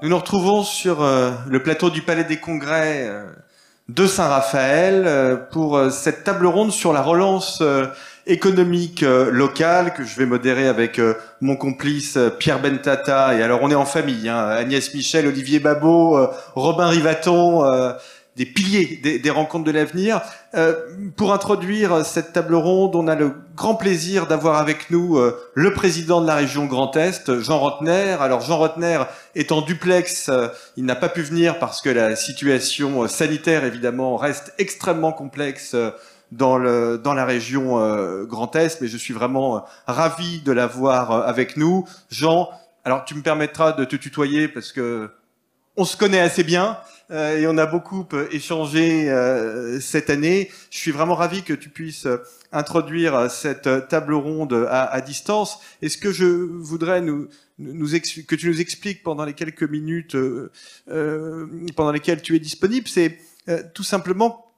Nous nous retrouvons sur le plateau du Palais des Congrès de Saint-Raphaël pour cette table ronde sur la relance économique locale que je vais modérer avec mon complice Pierre Bentata. Et alors on est en famille, hein, Agnès Michel, Olivier Babot, Robin Rivaton, des piliers des rencontres de l'avenir. Pour introduire cette table ronde, on a le grand plaisir d'avoir avec nous le président de la région Grand Est, Jean Rottner. Alors Jean Rottner est en duplex, il n'a pas pu venir parce que la situation sanitaire évidemment reste extrêmement complexe dans la région Grand Est, mais je suis vraiment ravi de l'avoir avec nous. Jean, alors tu me permettras de te tutoyer parce que on se connaît assez bien et on a beaucoup échangé cette année. Je suis vraiment ravi que tu puisses introduire cette table ronde à distance. Et ce que je voudrais que tu nous expliques pendant les quelques minutes pendant lesquelles tu es disponible, c'est tout simplement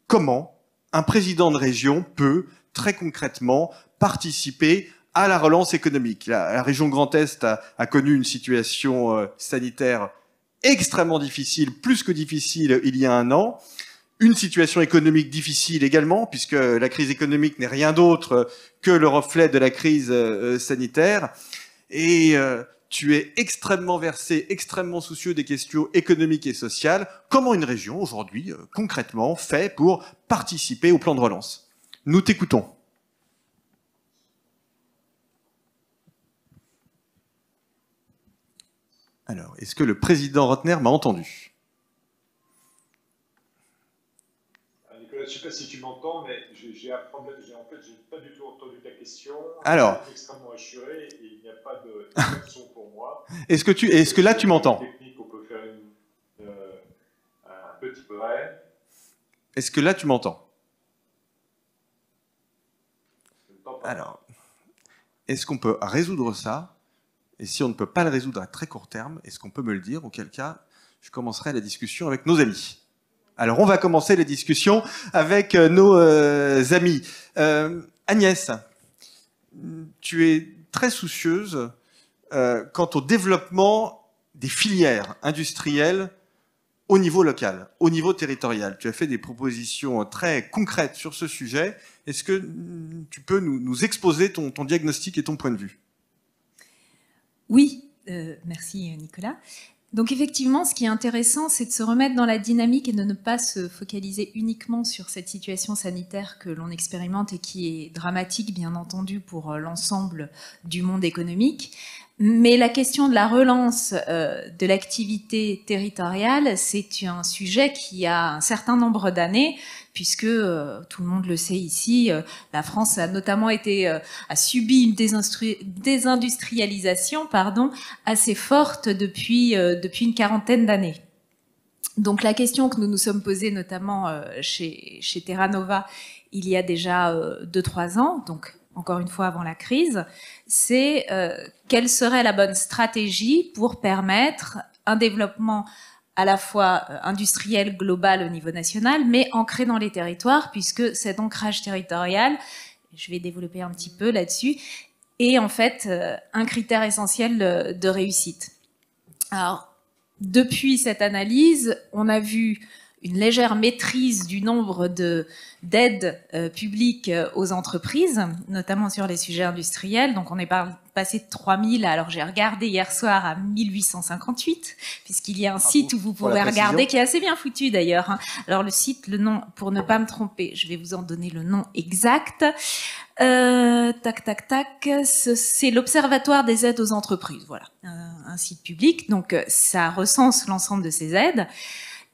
comment un président de région peut très concrètement participer à la relance économique. La région Grand Est a connu une situation sanitaire extrêmement difficile, plus que difficile il y a un an. Une situation économique difficile également, puisque la crise économique n'est rien d'autre que le reflet de la crise sanitaire. Et tu es extrêmement versé, extrêmement soucieux des questions économiques et sociales. Comment une région, aujourd'hui, concrètement, fait pour participer au plan de relance? Nous t'écoutons. Alors, est-ce que le président Rottner m'a entendu? Nicolas, je ne sais pas si tu m'entends, mais j'ai un problème. En fait, je n'ai pas du tout entendu ta question. Alors, je suis extrêmement assuré et il n'y a pas de son pour moi. Est-ce que là tu m'entends? Technique, on peut faire un petit break. Est-ce que là tu m'entends? Alors, est-ce qu'on peut résoudre ça? Et si on ne peut pas le résoudre à très court terme, est-ce qu'on peut me le dire? Auquel cas, je commencerai la discussion avec nos amis. Alors, on va commencer les discussions avec nos amis. Agnès, tu es très soucieuse quant au développement des filières industrielles au niveau local, au niveau territorial. Tu as fait des propositions très concrètes sur ce sujet. Est-ce que tu peux nous exposer ton diagnostic et ton point de vue? Oui, merci Nicolas. Donc effectivement, ce qui est intéressant, c'est de se remettre dans la dynamique et de ne pas se focaliser uniquement sur cette situation sanitaire que l'on expérimente et qui est dramatique, bien entendu, pour l'ensemble du monde économique. Mais la question de la relance de l'activité territoriale, c'est un sujet qui a un certain nombre d'années, puisque tout le monde le sait ici, la France a notamment a subi une désindustrialisation, assez forte depuis une quarantaine d'années. Donc la question que nous nous sommes posée notamment chez Terra Nova il y a déjà 2-3 ans, donc encore une fois avant la crise, c'est quelle serait la bonne stratégie pour permettre un développement à la fois industriel global au niveau national, mais ancré dans les territoires, puisque cet ancrage territorial, je vais développer un petit peu là-dessus, est en fait un critère essentiel de réussite. Alors, depuis cette analyse, on a vu une légère maîtrise du nombre d'aides publiques aux entreprises, notamment sur les sujets industriels. Donc on est passé de 3000, alors j'ai regardé hier soir, à 1858, puisqu'il y a un site où vous pouvez regarder, qui est assez bien foutu d'ailleurs. Alors le site, le nom, pour ne pas me tromper, je vais vous en donner le nom exact. C'est l'Observatoire des aides aux entreprises, voilà, un site public. Donc ça recense l'ensemble de ces aides.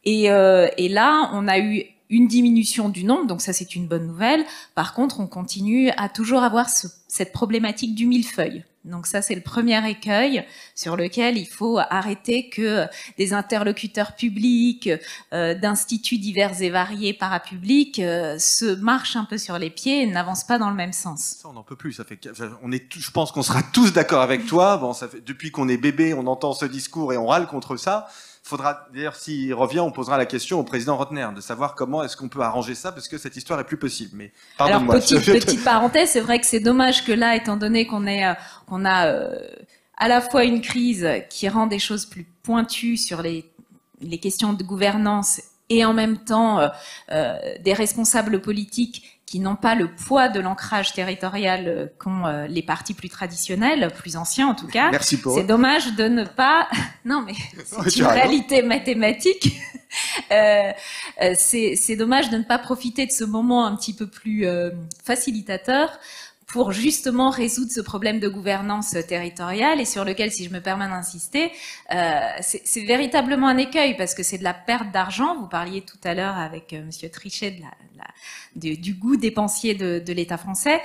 Et là, on a eu une diminution du nombre, donc ça c'est une bonne nouvelle. Par contre, on continue à toujours avoir cette problématique du millefeuille. Donc ça c'est le premier écueil sur lequel il faut arrêter que des interlocuteurs publics, d'instituts divers et variés parapublics se marchent un peu sur les pieds et n'avancent pas dans le même sens. Ça, on n'en peut plus. Je pense qu'on sera tous d'accord avec toi. Bon, depuis qu'on est bébé, on entend ce discours et on râle contre ça. Faudra, d'ailleurs, s'il revient, on posera la question au président Rottner de savoir comment est-ce qu'on peut arranger ça, parce que cette histoire est plus possible. Mais pardonne-moi. Alors, petite parenthèse, c'est vrai que c'est dommage que là, étant donné qu'on a à la fois une crise qui rend des choses plus pointues sur les questions de gouvernance et en même temps des responsables politiques qui n'ont pas le poids de l'ancrage territorial qu'ont les partis plus traditionnels, plus anciens en tout cas. Merci pour C'est dommage de ne pas... Non mais c'est une réalité mathématique. C'est dommage de ne pas profiter de ce moment un petit peu plus facilitateur pour justement résoudre ce problème de gouvernance territoriale et sur lequel, si je me permets d'insister, c'est véritablement un écueil parce que c'est de la perte d'argent. Vous parliez tout à l'heure avec Monsieur Trichet du goût dépensier de l'État français,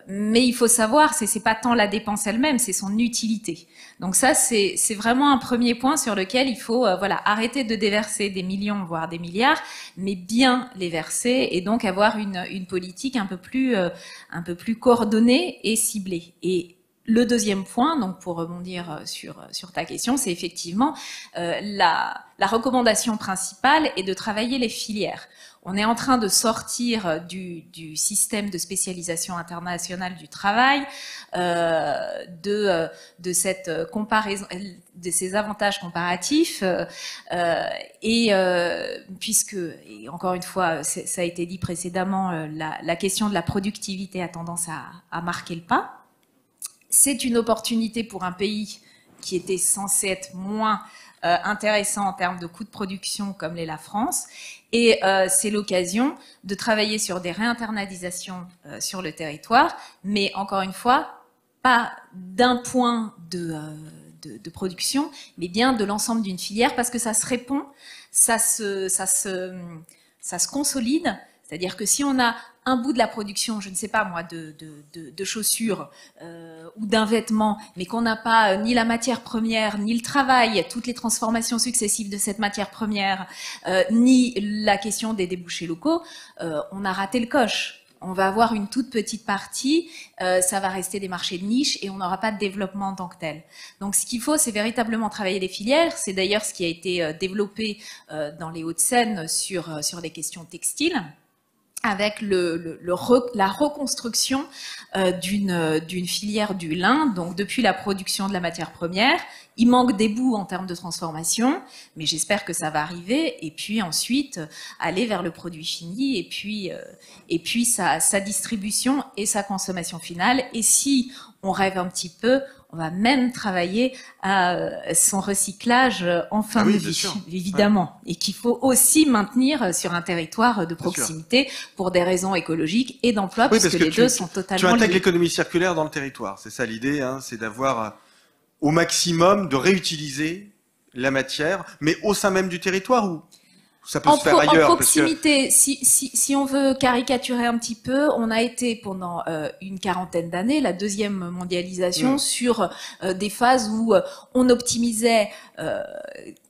mais il faut savoir, c'est pas tant la dépense elle-même, c'est son utilité. Donc ça, c'est vraiment un premier point sur lequel il faut voilà, arrêter de déverser des millions, voire des milliards, mais bien les verser et donc avoir une politique un peu plus coordonnée et ciblée. Et le deuxième point, donc pour rebondir sur ta question, c'est effectivement la recommandation principale est de travailler les filières. On est en train de sortir du système de spécialisation internationale du travail, de cette comparaison, de ces avantages comparatifs, puisque, et encore une fois, ça a été dit précédemment, la question de la productivité a tendance à marquer le pas. C'est une opportunité pour un pays qui était censé être moins intéressant en termes de coûts de production comme l'est la France. Et c'est l'occasion de travailler sur des réinternalisations sur le territoire, mais encore une fois, pas d'un point de production, mais bien de l'ensemble d'une filière, parce que ça se répond, ça se consolide. C'est-à-dire que si on a un bout de la production, je ne sais pas moi, de chaussures ou d'un vêtement, mais qu'on n'a pas ni la matière première, ni le travail, toutes les transformations successives de cette matière première, ni la question des débouchés locaux, on a raté le coche. On va avoir une toute petite partie, ça va rester des marchés de niche et on n'aura pas de développement en tant que tel. Donc ce qu'il faut, c'est véritablement travailler les filières. C'est d'ailleurs ce qui a été développé dans les Hauts-de-Seine sur les questions textiles, avec la reconstruction d'une filière du lin, donc depuis la production de la matière première. Il manque des bouts en termes de transformation, mais j'espère que ça va arriver, et puis ensuite aller vers le produit fini, et puis sa distribution et sa consommation finale. Et si on rêve un petit peu, on va même travailler à son recyclage en fin de vie, évidemment, et qu'il faut aussi maintenir sur un territoire de proximité pour des raisons écologiques et d'emploi, puisque les deux sont totalement liés. Tu intègres l'économie circulaire dans le territoire, c'est ça l'idée, hein, c'est d'avoir au maximum de réutiliser la matière, mais au sein même du territoire ou ça peut se faire ailleurs. En proximité, si on veut caricaturer un petit peu, on a été pendant une quarantaine d'années, la deuxième mondialisation, sur des phases où on optimisait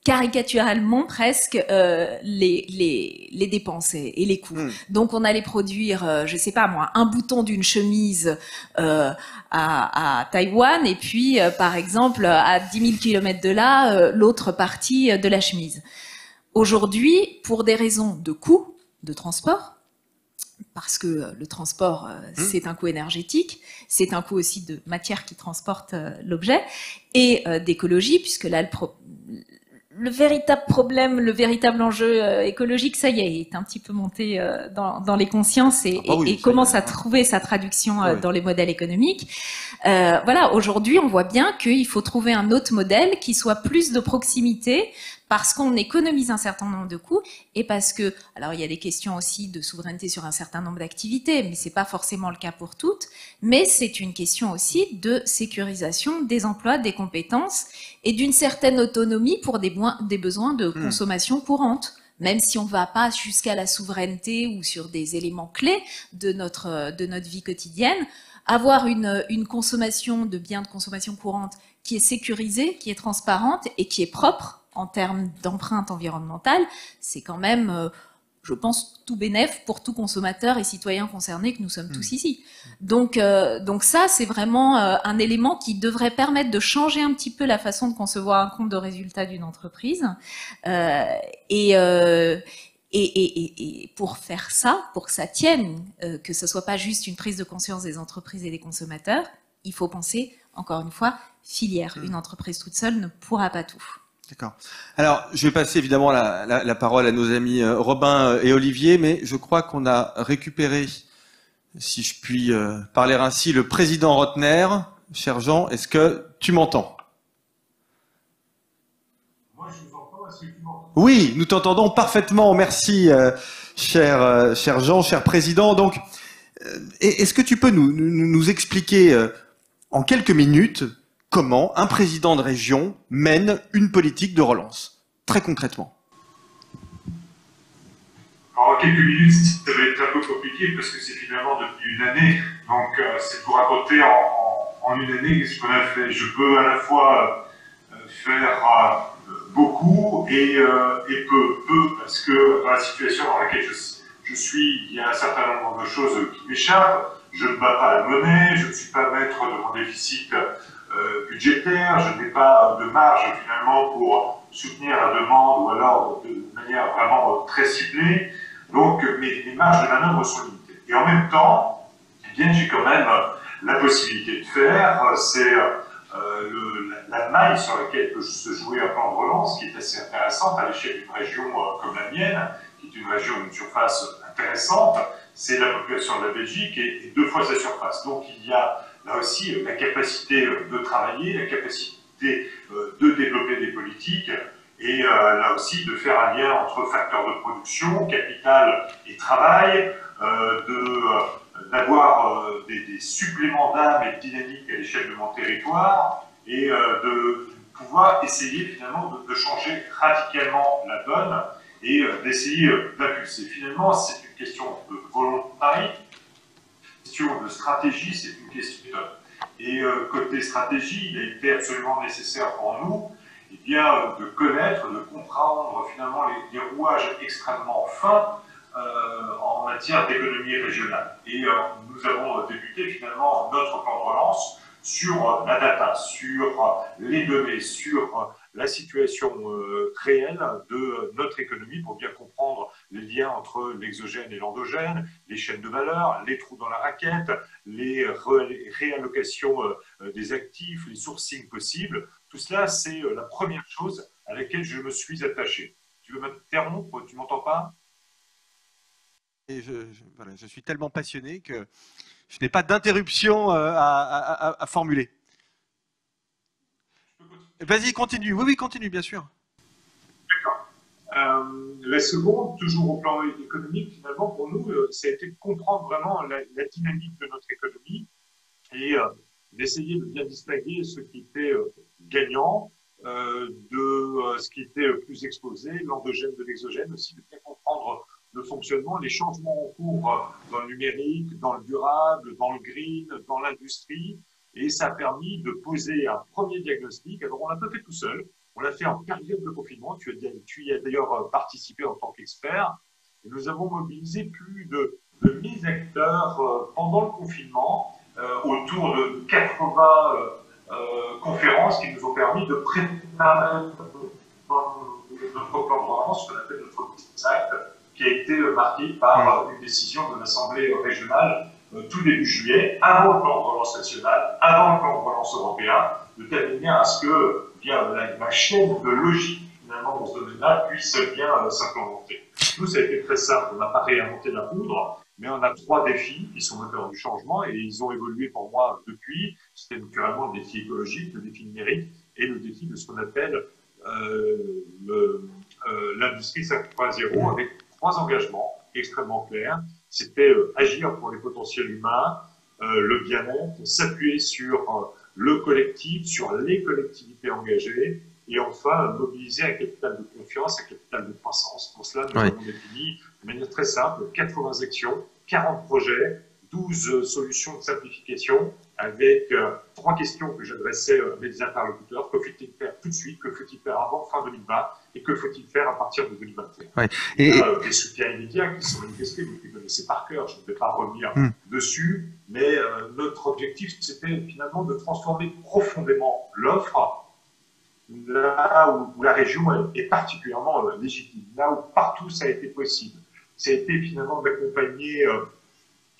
caricaturalement presque les dépenses et les coûts. Donc on allait produire, je sais pas moi, un bouton d'une chemise à Taïwan et puis par exemple à 10 000 km de là, l'autre partie de la chemise. Aujourd'hui, pour des raisons de coût de transport, parce que le transport, c'est un coût énergétique, c'est un coût aussi de matière qui transporte l'objet, et d'écologie, puisque là, le véritable problème, le véritable enjeu écologique, ça y est un petit peu monté dans les consciences et commence à trouver sa traduction dans les modèles économiques. Voilà, aujourd'hui, on voit bien qu'il faut trouver un autre modèle qui soit plus de proximité, parce qu'on économise un certain nombre de coûts et parce que, alors il y a des questions aussi de souveraineté sur un certain nombre d'activités, mais c'est pas forcément le cas pour toutes, mais c'est une question aussi de sécurisation des emplois, des compétences et d'une certaine autonomie pour des besoins de consommation courante. Même si on ne va pas jusqu'à la souveraineté ou sur des éléments clés de notre vie quotidienne, avoir une consommation de biens de consommation courante qui est sécurisée, qui est transparente et qui est propre en termes d'empreinte environnementale, c'est quand même, je pense, tout bénef pour tout consommateur et citoyen concerné que nous sommes tous ici. Donc ça, c'est vraiment un élément qui devrait permettre de changer un petit peu la façon de concevoir un compte de résultat d'une entreprise. Et pour faire ça, pour que ça tienne, que ce soit pas juste une prise de conscience des entreprises et des consommateurs, il faut penser, encore une fois, filière. Une entreprise toute seule ne pourra pas tout. D'accord. Alors, je vais passer évidemment la parole à nos amis Robin et Olivier, mais je crois qu'on a récupéré, si je puis parler ainsi, le président Rotner. Cher Jean, est-ce que tu m'entends? Moi, je vous entends. Est-ce que tu m'entends? Oui, nous t'entendons parfaitement. Merci, cher Jean, cher président. Donc, est-ce que tu peux nous expliquer en quelques minutes comment un président de région mène une politique de relance, très concrètement? Alors, en quelques minutes, ça va être un peu compliqué parce que c'est finalement depuis une année. Donc, c'est pour raconter en une année ce qu'on a fait. Je peux à la fois faire beaucoup et peu, parce que dans la situation dans laquelle je suis, il y a un certain nombre de choses qui m'échappent. Je ne bats pas la monnaie, je ne suis pas maître de mon déficit budgétaire, je n'ai pas de marge finalement pour soutenir la demande ou alors de manière vraiment très ciblée. Donc mes marges de manœuvre sont limitées. Et en même temps, eh bien, j'ai quand même la possibilité de faire, c'est la maille sur laquelle peut se jouer un plan de relance qui est assez intéressante à l'échelle d'une région comme la mienne, qui est une région d'une surface intéressante, c'est la population de la Belgique et 2 fois sa surface. Donc il y a là aussi la capacité de travailler, la capacité de développer des politiques et là aussi de faire un lien entre facteurs de production, capital et travail, d'avoir des suppléments d'âme et de dynamique à l'échelle de mon territoire et de pouvoir essayer finalement de changer radicalement la donne et d'essayer d'impulser. Finalement, c'est une question de volontarisme, une question de stratégie, c'est une question de... Et côté stratégie, il a été absolument nécessaire pour nous eh bien, de connaître, de comprendre finalement les rouages extrêmement fins en matière d'économie régionale. Et nous avons débuté finalement notre plan de relance sur la data, sur les données, sur la situation réelle de notre économie pour bien comprendre les liens entre l'exogène et l'endogène, les chaînes de valeur, les trous dans la raquette, les réallocations des actifs, les sourcings possibles. Tout cela, c'est la première chose à laquelle je me suis attaché. Tu veux m'interrompre? Tu m'entends pas? Et voilà, je suis tellement passionné que je n'ai pas d'interruption à formuler. Vas-y, continue. Oui, continue, bien sûr. D'accord. La seconde, toujours au plan économique, finalement, pour nous, ça a été de comprendre vraiment la dynamique de notre économie et d'essayer de bien distinguer ce qui était gagnant de ce qui était plus exposé, l'endogène de l'exogène, aussi de bien comprendre le fonctionnement, les changements en cours dans le numérique, dans le durable, dans le green, dans l'industrie. Et ça a permis de poser un premier diagnostic. Alors, on l'a pas fait tout seul. On l'a fait en période de confinement. Tu y as d'ailleurs participé en tant qu'expert. Et nous avons mobilisé plus de 1000 acteurs pendant le confinement autour de 80 conférences qui nous ont permis de préparer notre plan de relance, ce qu'on appelle notre Business Act, qui a été marqué par une décision de l'Assemblée régionale tout début juillet, avant le plan de relance national, avant le plan de relance européen, de telle manière à ce que bien, la chaîne de logique finalement dans ce domaine-là puisse bien s'implémenter. Nous, ça a été très simple. On n'a pas réinventé la poudre, mais on a 3 défis qui sont moteurs du changement et ils ont évolué pour moi depuis. C'était naturellement le défi écologique, le défi numérique et le défi de ce qu'on appelle l'industrie 5.0 avec 3 engagements extrêmement clairs. C'était agir pour les potentiels humains, le bien-être, s'appuyer sur le collectif, sur les collectivités engagées, et enfin mobiliser un capital de confiance, un capital de croissance. Pour cela, nous avons défini de manière très simple 80 actions, 40 projets, 12 solutions de simplification, avec 3 questions que j'adressais à mes interlocuteurs. Que faut-il faire tout de suite? Que faut-il faire avant fin 2020? Et que faut-il faire à partir de 2021? Des soutiens immédiats qui sont manifestés, vous les connaissez par cœur, je ne vais pas revenir dessus, mais notre objectif, c'était finalement de transformer profondément l'offre là où la région est particulièrement légitime, là où partout ça a été possible. Ça a été finalement d'accompagner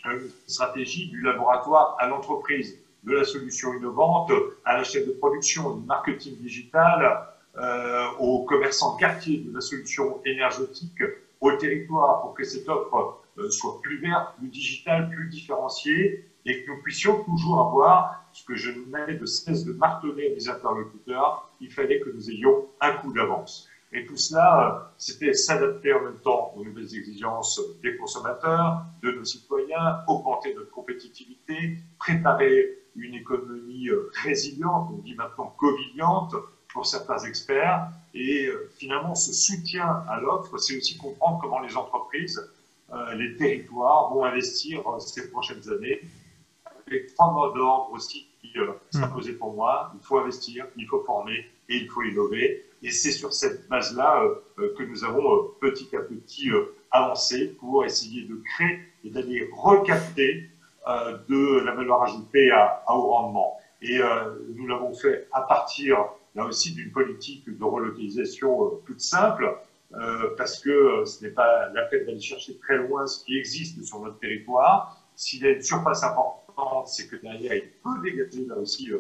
une stratégie du laboratoire à l'entreprise, de la solution innovante à la chaîne de production, du marketing digital, aux commerçants de quartier, de la solution énergétique, au territoire, pour que cette offre soit plus verte, plus digitale, plus différenciée, et que nous puissions toujours avoir ce que je n'avais de cesse de marteler à mes interlocuteurs, il fallait que nous ayons un coup d'avance. Et tout cela, c'était s'adapter en même temps aux nouvelles exigences des consommateurs, de nos citoyens, augmenter notre compétitivité, préparer une économie résiliente, on dit maintenant covidante pour certains experts, et finalement ce soutien à l'offre, c'est aussi comprendre comment les entreprises, les territoires vont investir ces prochaines années. Les trois mots d'ordre aussi qui s'imposaient pour moi, il faut investir, il faut former et il faut innover. Et c'est sur cette base-là que nous avons petit à petit avancé pour essayer de créer et d'aller recapter de la valeur ajoutée à haut rendement. Et nous l'avons fait à partir, là aussi, d'une politique de relocalisation toute simple, parce que ce n'est pas la peine d'aller chercher très loin ce qui existe sur notre territoire. S'il y a une surface importante, c'est que derrière, il peut dégager là aussi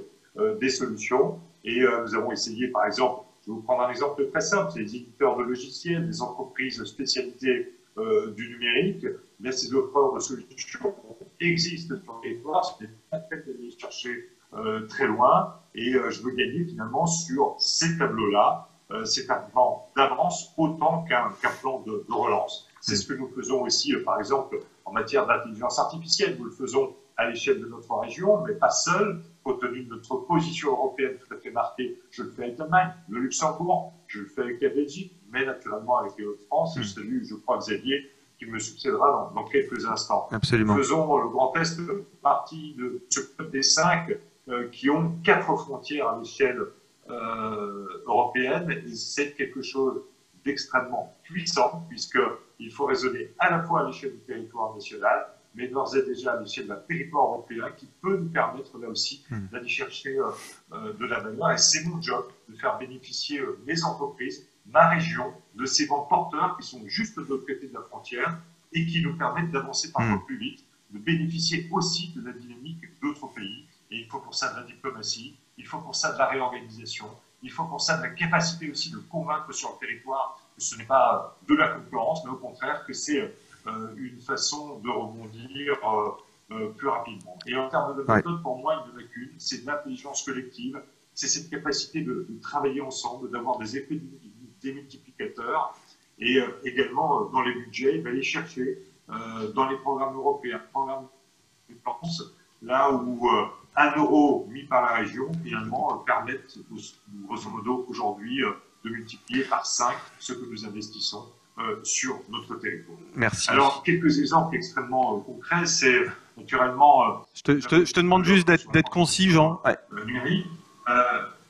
des solutions. Et nous avons essayé, par exemple, je vais vous prendre un exemple très simple, c'est les éditeurs de logiciels, des entreprises spécialisées du numérique. Bien, ces offres de solutions existent sur le territoire, ce n'est pas la peine d'aller chercher très loin. Et je veux gagner finalement sur ces tableaux-là. C'est un plan d'avance autant qu'un plan de relance. C'est ce que nous faisons aussi, par exemple, en matière d'intelligence artificielle. Nous le faisons à l'échelle de notre région, mais pas seul, compte tenu de notre position européenne tout à fait marquée. Je le fais avec l'Allemagne, le Luxembourg, je le fais avec la Belgique, mais naturellement avec les Hauts-de-France. Je salue, je crois, Xavier, qui me succédera dans quelques instants. Absolument. Nous faisons le Grand Est partie de ce club des 5 qui ont 4 frontières à l'échelle européenne, et c'est quelque chose d'extrêmement puissant, puisqu'il faut raisonner à la fois à l'échelle du territoire national, mais d'ores et déjà à l'échelle d'un territoire européen qui peut nous permettre là aussi d'aller chercher de la valeur. Et c'est mon job de faire bénéficier mes entreprises, ma région, de ces vents porteurs qui sont juste de l'autre côté de la frontière et qui nous permettent d'avancer parfois plus vite, de bénéficier aussi de la dynamique d'autres pays. Et il faut pour ça de la diplomatie, il faut pour ça de la réorganisation, il faut pour ça de la capacité aussi de convaincre sur le territoire que ce n'est pas de la concurrence, mais au contraire que c'est une façon de rebondir plus rapidement. Et en termes de méthode, pour moi, une lacune, c'est de l'intelligence collective, c'est cette capacité de travailler ensemble, d'avoir des effets démultiplicateurs, et également dans les budgets, d'aller chercher dans les programmes européens, programmes de dépenses, là où 1 euro mis par la région, finalement, permettent, grosso modo, aujourd'hui, de multiplier par 5 ce que nous investissons sur notre territoire. Merci. Alors, quelques exemples extrêmement concrets, c'est naturellement... je te demande juste d'être concis, Jean. Ouais. Numérique.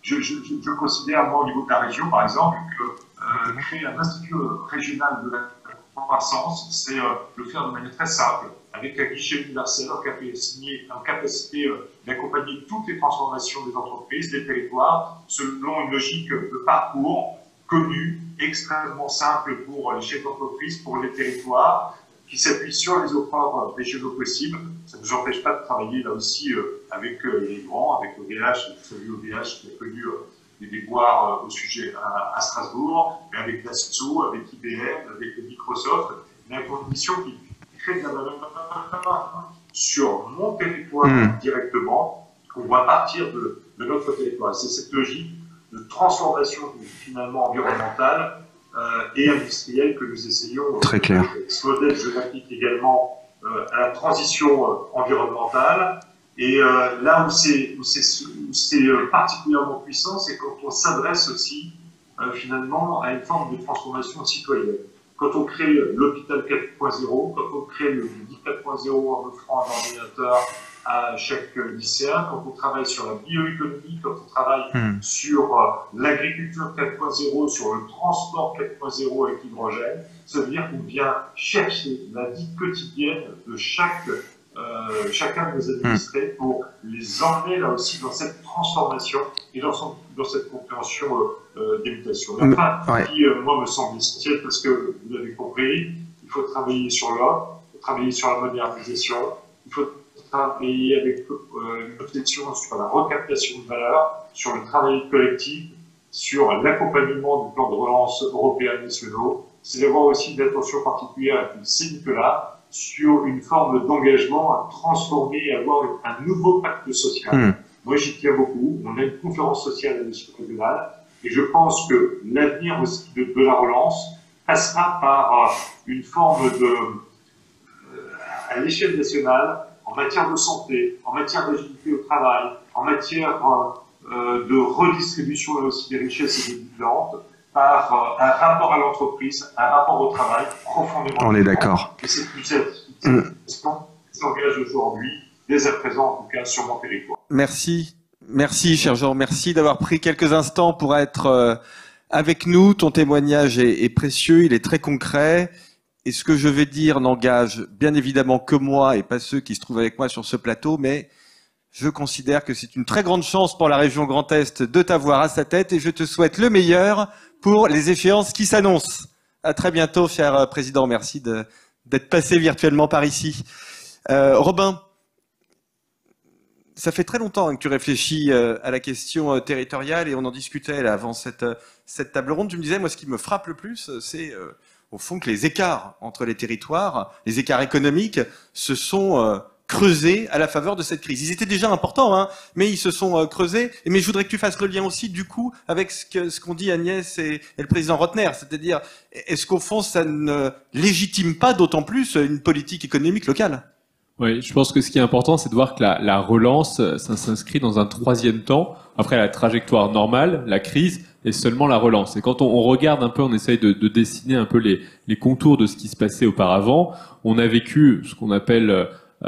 Je considère, moi, au niveau de la région, par exemple, que créer un institut régional de la croissance, c'est le faire de manière très simple, avec un guichet universel en capacité d'accompagner toutes les transformations des entreprises, des territoires, selon une logique de parcours connue, extrêmement simple pour les chefs d'entreprise, pour les territoires, qui s'appuie sur les offres régionaux possibles. Ça ne nous empêche pas de travailler là aussi avec les grands, avec OVH, celui OVH qui a connu des déboires au sujet à Strasbourg, mais avec Dassault, avec IBM, avec Microsoft, mais avec une mission qui crée de la valeur sur mon territoire directement, qu'on voit partir de notre territoire. C'est cette logique de transformation finalement environnementale et industrielle que nous essayons. Très clair. Ce modèle, je l'applique également à la transition environnementale. Et là où c'est particulièrement puissant, c'est quand on s'adresse aussi finalement à une forme de transformation citoyenne. Quand on crée l'hôpital 4.0, quand on crée le Guide 4.0 en offrant un ordinateur à chaque lycéen, quand on travaille sur la bioéconomie, quand on travaille sur l'agriculture 4.0, sur le transport 4.0 avec l'hydrogène, ça veut dire qu'on vient chercher la vie quotidienne de chacun de nos administrés pour les emmener là aussi dans cette transformation et dans cette compréhension des mutations. Enfin, qui, moi, me semble essentiel parce que, vous l'avez compris, il faut travailler sur l'offre, il faut travailler sur la modernisation, il faut et avec une réflexion sur la recaptation de valeur, sur le travail collectif, sur l'accompagnement du plan de relance européen nationaux, c'est d'avoir aussi une attention particulière avec le Saint-Nicolas sur une forme d'engagement à transformer et avoir un nouveau pacte social. Moi, j'y tiens beaucoup. On a une conférence sociale à l'échelle régionale et je pense que l'avenir aussi de la relance passera par une forme à l'échelle nationale, en matière de santé, en matière d'agilité au travail, en matière de redistribution et aussi des richesses et des dividendes, par un rapport à l'entreprise, un rapport au travail profondément. On est d'accord. Et c'est plus cette s'engage aujourd'hui, dès à présent en tout cas, sur mon territoire. Merci. Merci, cher Jean. Merci d'avoir pris quelques instants pour être avec nous. Ton témoignage est précieux, il est très concret. Et ce que je vais dire n'engage bien évidemment que moi et pas ceux qui se trouvent avec moi sur ce plateau, mais je considère que c'est une très grande chance pour la région Grand Est de t'avoir à sa tête et je te souhaite le meilleur pour les échéances qui s'annoncent. À très bientôt, cher Président. Merci d'être passé virtuellement par ici. Robin, ça fait très longtemps que tu réfléchis à la question territoriale et on en discutait là, avant cette table ronde. Tu me disais, moi, ce qui me frappe le plus, c'est au fond que les écarts entre les territoires, les écarts économiques, se sont creusés à la faveur de cette crise. Ils étaient déjà importants, hein, mais ils se sont creusés. Mais je voudrais que tu fasses le lien aussi, du coup, avec ce qu'ont dit Agnès et le président Rotner. C'est-à-dire, est-ce qu'au fond, ça ne légitime pas d'autant plus une politique économique locale ? Oui, je pense que ce qui est important, c'est de voir que la relance, ça s'inscrit dans un troisième temps. Après la trajectoire normale, la crise, et seulement la relance. Et quand on regarde un peu, on essaye de dessiner un peu les contours de ce qui se passait auparavant. On a vécu ce qu'on appelle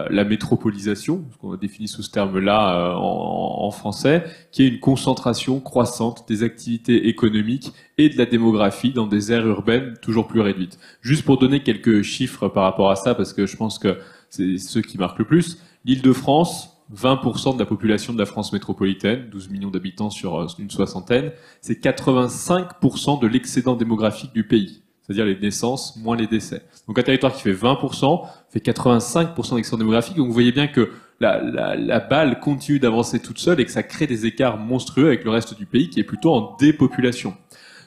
la métropolisation, ce qu'on a défini sous ce terme-là en français, qui est une concentration croissante des activités économiques et de la démographie dans des aires urbaines toujours plus réduites. Juste pour donner quelques chiffres par rapport à ça, parce que je pense que c'est ceux qui marquent le plus, l'Île-de-France, 20% de la population de la France métropolitaine, 12 millions d'habitants sur une soixantaine, c'est 85% de l'excédent démographique du pays. C'est-à-dire les naissances moins les décès. Donc un territoire qui fait 20% fait 85% d'excédent démographique. Donc vous voyez bien que la balle continue d'avancer toute seule et que ça crée des écarts monstrueux avec le reste du pays qui est plutôt en dépopulation.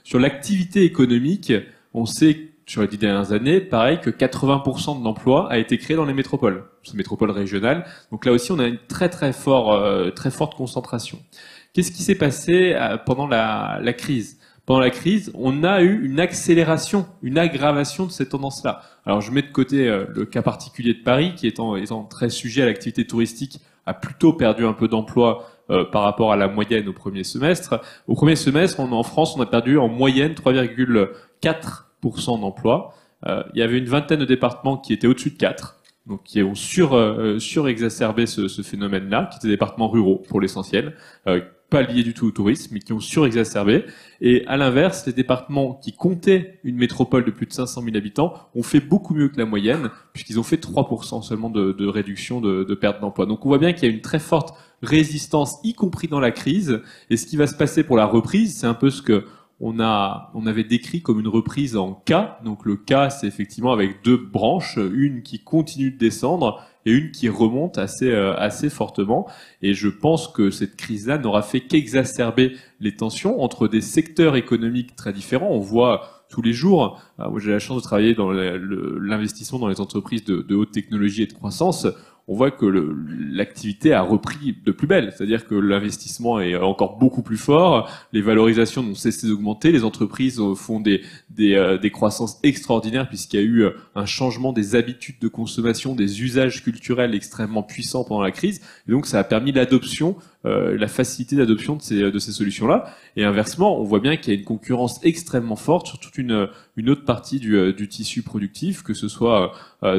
Sur l'activité économique, on sait sur les 10 dernières années, pareil, que 80% de l'emploi a été créé dans les métropoles, ces métropoles régionales. Donc là aussi, on a une très forte concentration. Qu'est-ce qui s'est passé pendant la crise ? Pendant la crise, on a eu une accélération, une aggravation de ces tendances-là. Alors je mets de côté le cas particulier de Paris, qui étant très sujet à l'activité touristique, a plutôt perdu un peu d'emploi par rapport à la moyenne au premier semestre. Au premier semestre, en France, on a perdu en moyenne 3,4% d'emploi. Il y avait une vingtaine de départements qui étaient au-dessus de 4, donc qui ont surexacerbé ce phénomène-là, qui étaient des départements ruraux pour l'essentiel, pas liés du tout au tourisme, mais qui ont surexacerbé. Et à l'inverse, les départements qui comptaient une métropole de plus de 500 000 habitants ont fait beaucoup mieux que la moyenne, puisqu'ils ont fait 3% seulement de réduction de perte d'emploi. Donc on voit bien qu'il y a une très forte résistance, y compris dans la crise. Et ce qui va se passer pour la reprise, c'est un peu ce que on avait décrit comme une reprise en K. Donc le K, c'est effectivement avec deux branches, une qui continue de descendre et une qui remonte assez fortement. Et je pense que cette crise-là n'aura fait qu'exacerber les tensions entre des secteurs économiques très différents. On voit tous les jours, moi j'ai la chance de travailler dans l'investissement dans les entreprises de haute technologie et de croissance. On voit que l'activité a repris de plus belle, c'est-à-dire que l'investissement est encore beaucoup plus fort, les valorisations n'ont cessé d'augmenter, les entreprises font des croissances extraordinaires puisqu'il y a eu un changement des habitudes de consommation, des usages culturels extrêmement puissants pendant la crise, et donc ça a permis l'adoption, la facilité d'adoption de ces solutions-là. Et inversement, on voit bien qu'il y a une concurrence extrêmement forte sur toute une autre partie du tissu productif, que ce soit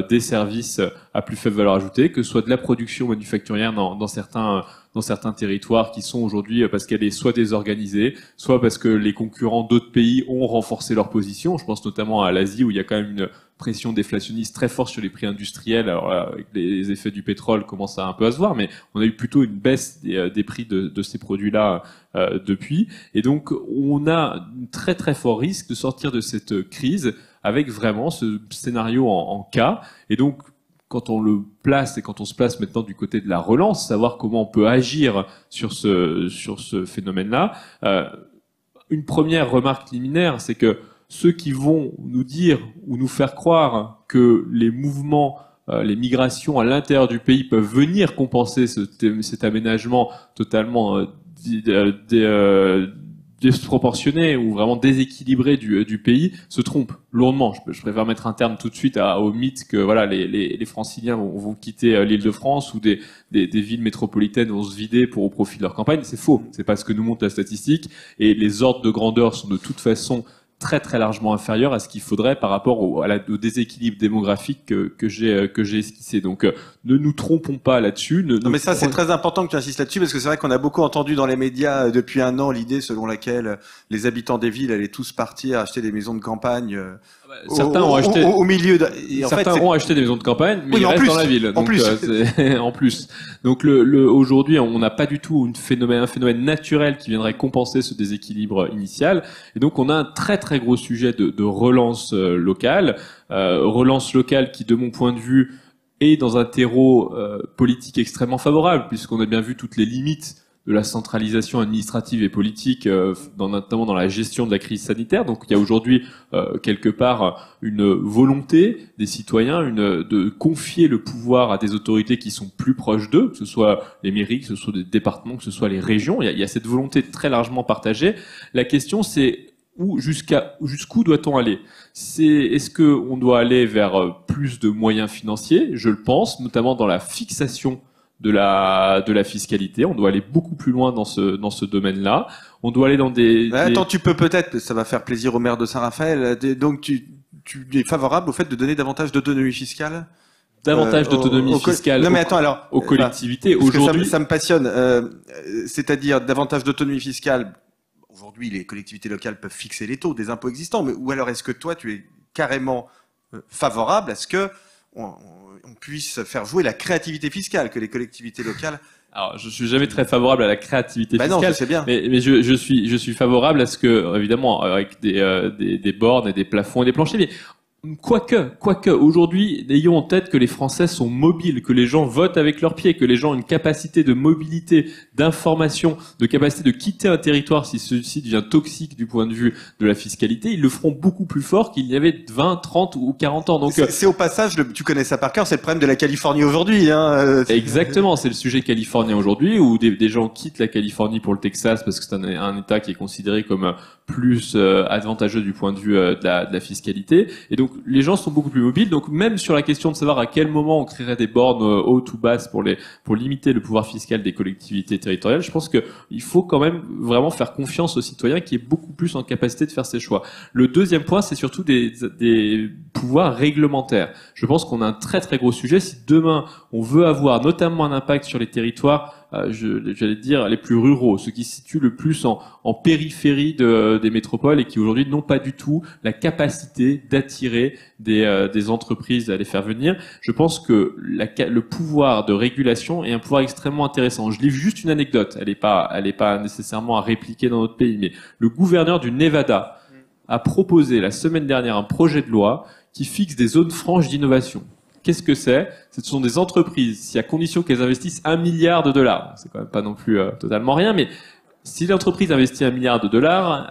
des services à plus faible valeur ajoutée, que ce soit de la production manufacturière dans certains territoires qui sont aujourd'hui parce qu'elle est soit désorganisée, soit parce que les concurrents d'autres pays ont renforcé leur position. Je pense notamment à l'Asie où il y a quand même une pression déflationniste très forte sur les prix industriels. Alors là, avec les effets du pétrole commencent un peu à se voir, mais on a eu plutôt une baisse des prix de ces produits-là depuis. Et donc on a un très très fort risque de sortir de cette crise avec vraiment ce scénario en K. Et donc quand on le place et quand on se place maintenant du côté de la relance, savoir comment on peut agir sur ce phénomène-là. Une première remarque liminaire, c'est que ceux qui vont nous dire ou nous faire croire que les mouvements, les migrations à l'intérieur du pays peuvent venir compenser cet aménagement totalement disproportionné ou vraiment déséquilibré du pays se trompent lourdement. Je préfère mettre un terme tout de suite au mythe que voilà les Franciliens vont quitter l'Île-de-France ou des villes métropolitaines vont se vider au profit de leur campagne. C'est faux. C'est pas ce que nous montre la statistique. Et les ordres de grandeur sont de toute façon très très largement inférieur à ce qu'il faudrait par rapport au déséquilibre démographique que j'ai esquissé. Donc ne nous trompons pas là-dessus. Non mais ça c'est très important que tu insistes là-dessus parce que c'est vrai qu'on a beaucoup entendu dans les médias depuis un an l'idée selon laquelle les habitants des villes allaient tous partir acheter des maisons de campagne. Certains ont acheté au milieu de... Certains ont acheté des maisons de campagne, mais oui, ils restent plus, dans la ville. En donc, plus. En plus. Donc aujourd'hui, on n'a pas du tout un phénomène naturel qui viendrait compenser ce déséquilibre initial. Et donc on a un très très gros sujet de relance locale. Relance locale qui, de mon point de vue, est dans un terreau politique extrêmement favorable, puisqu'on a bien vu toutes les limites de la centralisation administrative et politique, notamment dans la gestion de la crise sanitaire. Donc il y a aujourd'hui quelque part une volonté des citoyens de confier le pouvoir à des autorités qui sont plus proches d'eux, que ce soit les mairies, que ce soit des départements, que ce soit les régions. Il y a cette volonté très largement partagée. La question c'est jusqu'où doit-on aller? Est-ce que on doit aller vers plus de moyens financiers? Je le pense, notamment dans la fixation de la fiscalité. On doit aller beaucoup plus loin dans ce domaine-là. On doit aller dans Attends, tu peux peut-être, ça va faire plaisir au maire de Saint-Raphaël, donc tu es favorable au fait de donner davantage d'autonomie fiscale? Davantage d'autonomie fiscale non, mais attends, alors, aux collectivités. Aujourd'hui, ça me passionne. C'est-à-dire davantage d'autonomie fiscale. Aujourd'hui, les collectivités locales peuvent fixer les taux des impôts existants, ou alors est-ce que toi, tu es carrément favorable à ce que on puisse faire jouer la créativité fiscale, que les collectivités locales... Alors, je suis jamais très favorable à la créativité fiscale. Non, je sais bien. Mais je suis favorable à ce que, évidemment, avec des bornes et des plafonds et des planchers, mais Quoique, aujourd'hui, ayons en tête que les Français sont mobiles, que les gens votent avec leurs pieds, que les gens ont une capacité de mobilité, d'information, de capacité de quitter un territoire si celui-ci devient toxique du point de vue de la fiscalité, ils le feront beaucoup plus fort qu'il y avait 20, 30 ou 40 ans. Donc, c'est au passage, tu connais ça par cœur, c'est le problème de la Californie aujourd'hui. Hein. Exactement, c'est le sujet californien aujourd'hui, où des gens quittent la Californie pour le Texas parce que c'est un État qui est considéré comme plus avantageux du point de vue de la fiscalité. Et donc, les gens sont beaucoup plus mobiles. Donc, même sur la question de savoir à quel moment on créerait des bornes hautes ou basses pour limiter le pouvoir fiscal des collectivités territoriales, je pense que il faut quand même vraiment faire confiance aux citoyens qui est beaucoup plus en capacité de faire ses choix. Le deuxième point, c'est surtout des pouvoirs réglementaires. Je pense qu'on a un très très gros sujet. Si demain on veut avoir notamment un impact sur les territoires, j'allais dire les plus ruraux, ceux qui se situent le plus en périphérie des métropoles et qui aujourd'hui n'ont pas du tout la capacité d'attirer des entreprises à les faire venir. Je pense que le pouvoir de régulation est un pouvoir extrêmement intéressant. Je livre juste une anecdote. Elle est pas nécessairement à répliquer dans notre pays, mais le gouverneur du Nevada a proposé la semaine dernière un projet de loi qui fixe des zones franches d'innovation. Qu'est-ce que c'est? Ce sont des entreprises, si à condition qu'elles investissent $1 milliard, c'est quand même pas non plus totalement rien, mais si l'entreprise investit $1 milliard,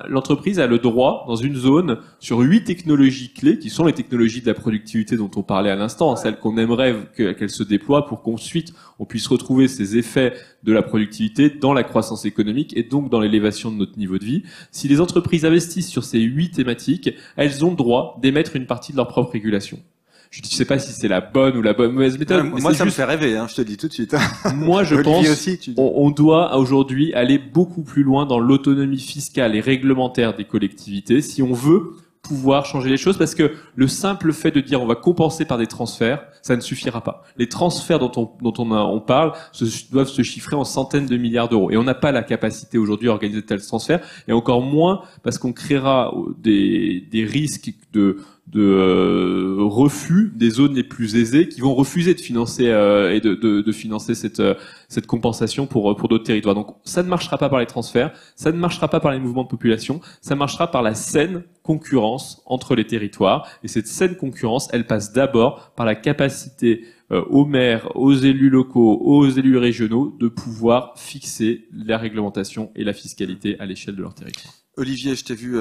l'entreprise a le droit, dans une zone, sur 8 technologies clés, qui sont les technologies de la productivité dont on parlait à l'instant, celles qu'on aimerait qu'elles se déploient pour qu'ensuite on puisse retrouver ces effets de la productivité dans la croissance économique et donc dans l'élévation de notre niveau de vie. Si les entreprises investissent sur ces 8 thématiques, elles ont le droit d'émettre une partie de leur propre régulation. Je ne sais pas si c'est la bonne ou la mauvaise méthode. Moi, ça me fait rêver, hein, je te dis tout de suite. Moi, je pense on doit aujourd'hui aller beaucoup plus loin dans l'autonomie fiscale et réglementaire des collectivités si on veut pouvoir changer les choses, parce que le simple fait de dire on va compenser par des transferts, ça ne suffira pas. Les transferts dont on parle doivent se chiffrer en centaines de milliards d'euros. Et on n'a pas la capacité aujourd'hui à organiser de tels transferts, et encore moins parce qu'on créera des risques de refus des zones les plus aisées qui vont refuser de financer et de financer cette compensation pour d'autres territoires. Donc ça ne marchera pas par les transferts, ça ne marchera pas par les mouvements de population, ça marchera par la saine concurrence entre les territoires. Et cette saine concurrence, elle passe d'abord par la capacité aux maires, aux élus locaux, aux élus régionaux de pouvoir fixer la réglementation et la fiscalité à l'échelle de leur territoire. Olivier, je t'ai vu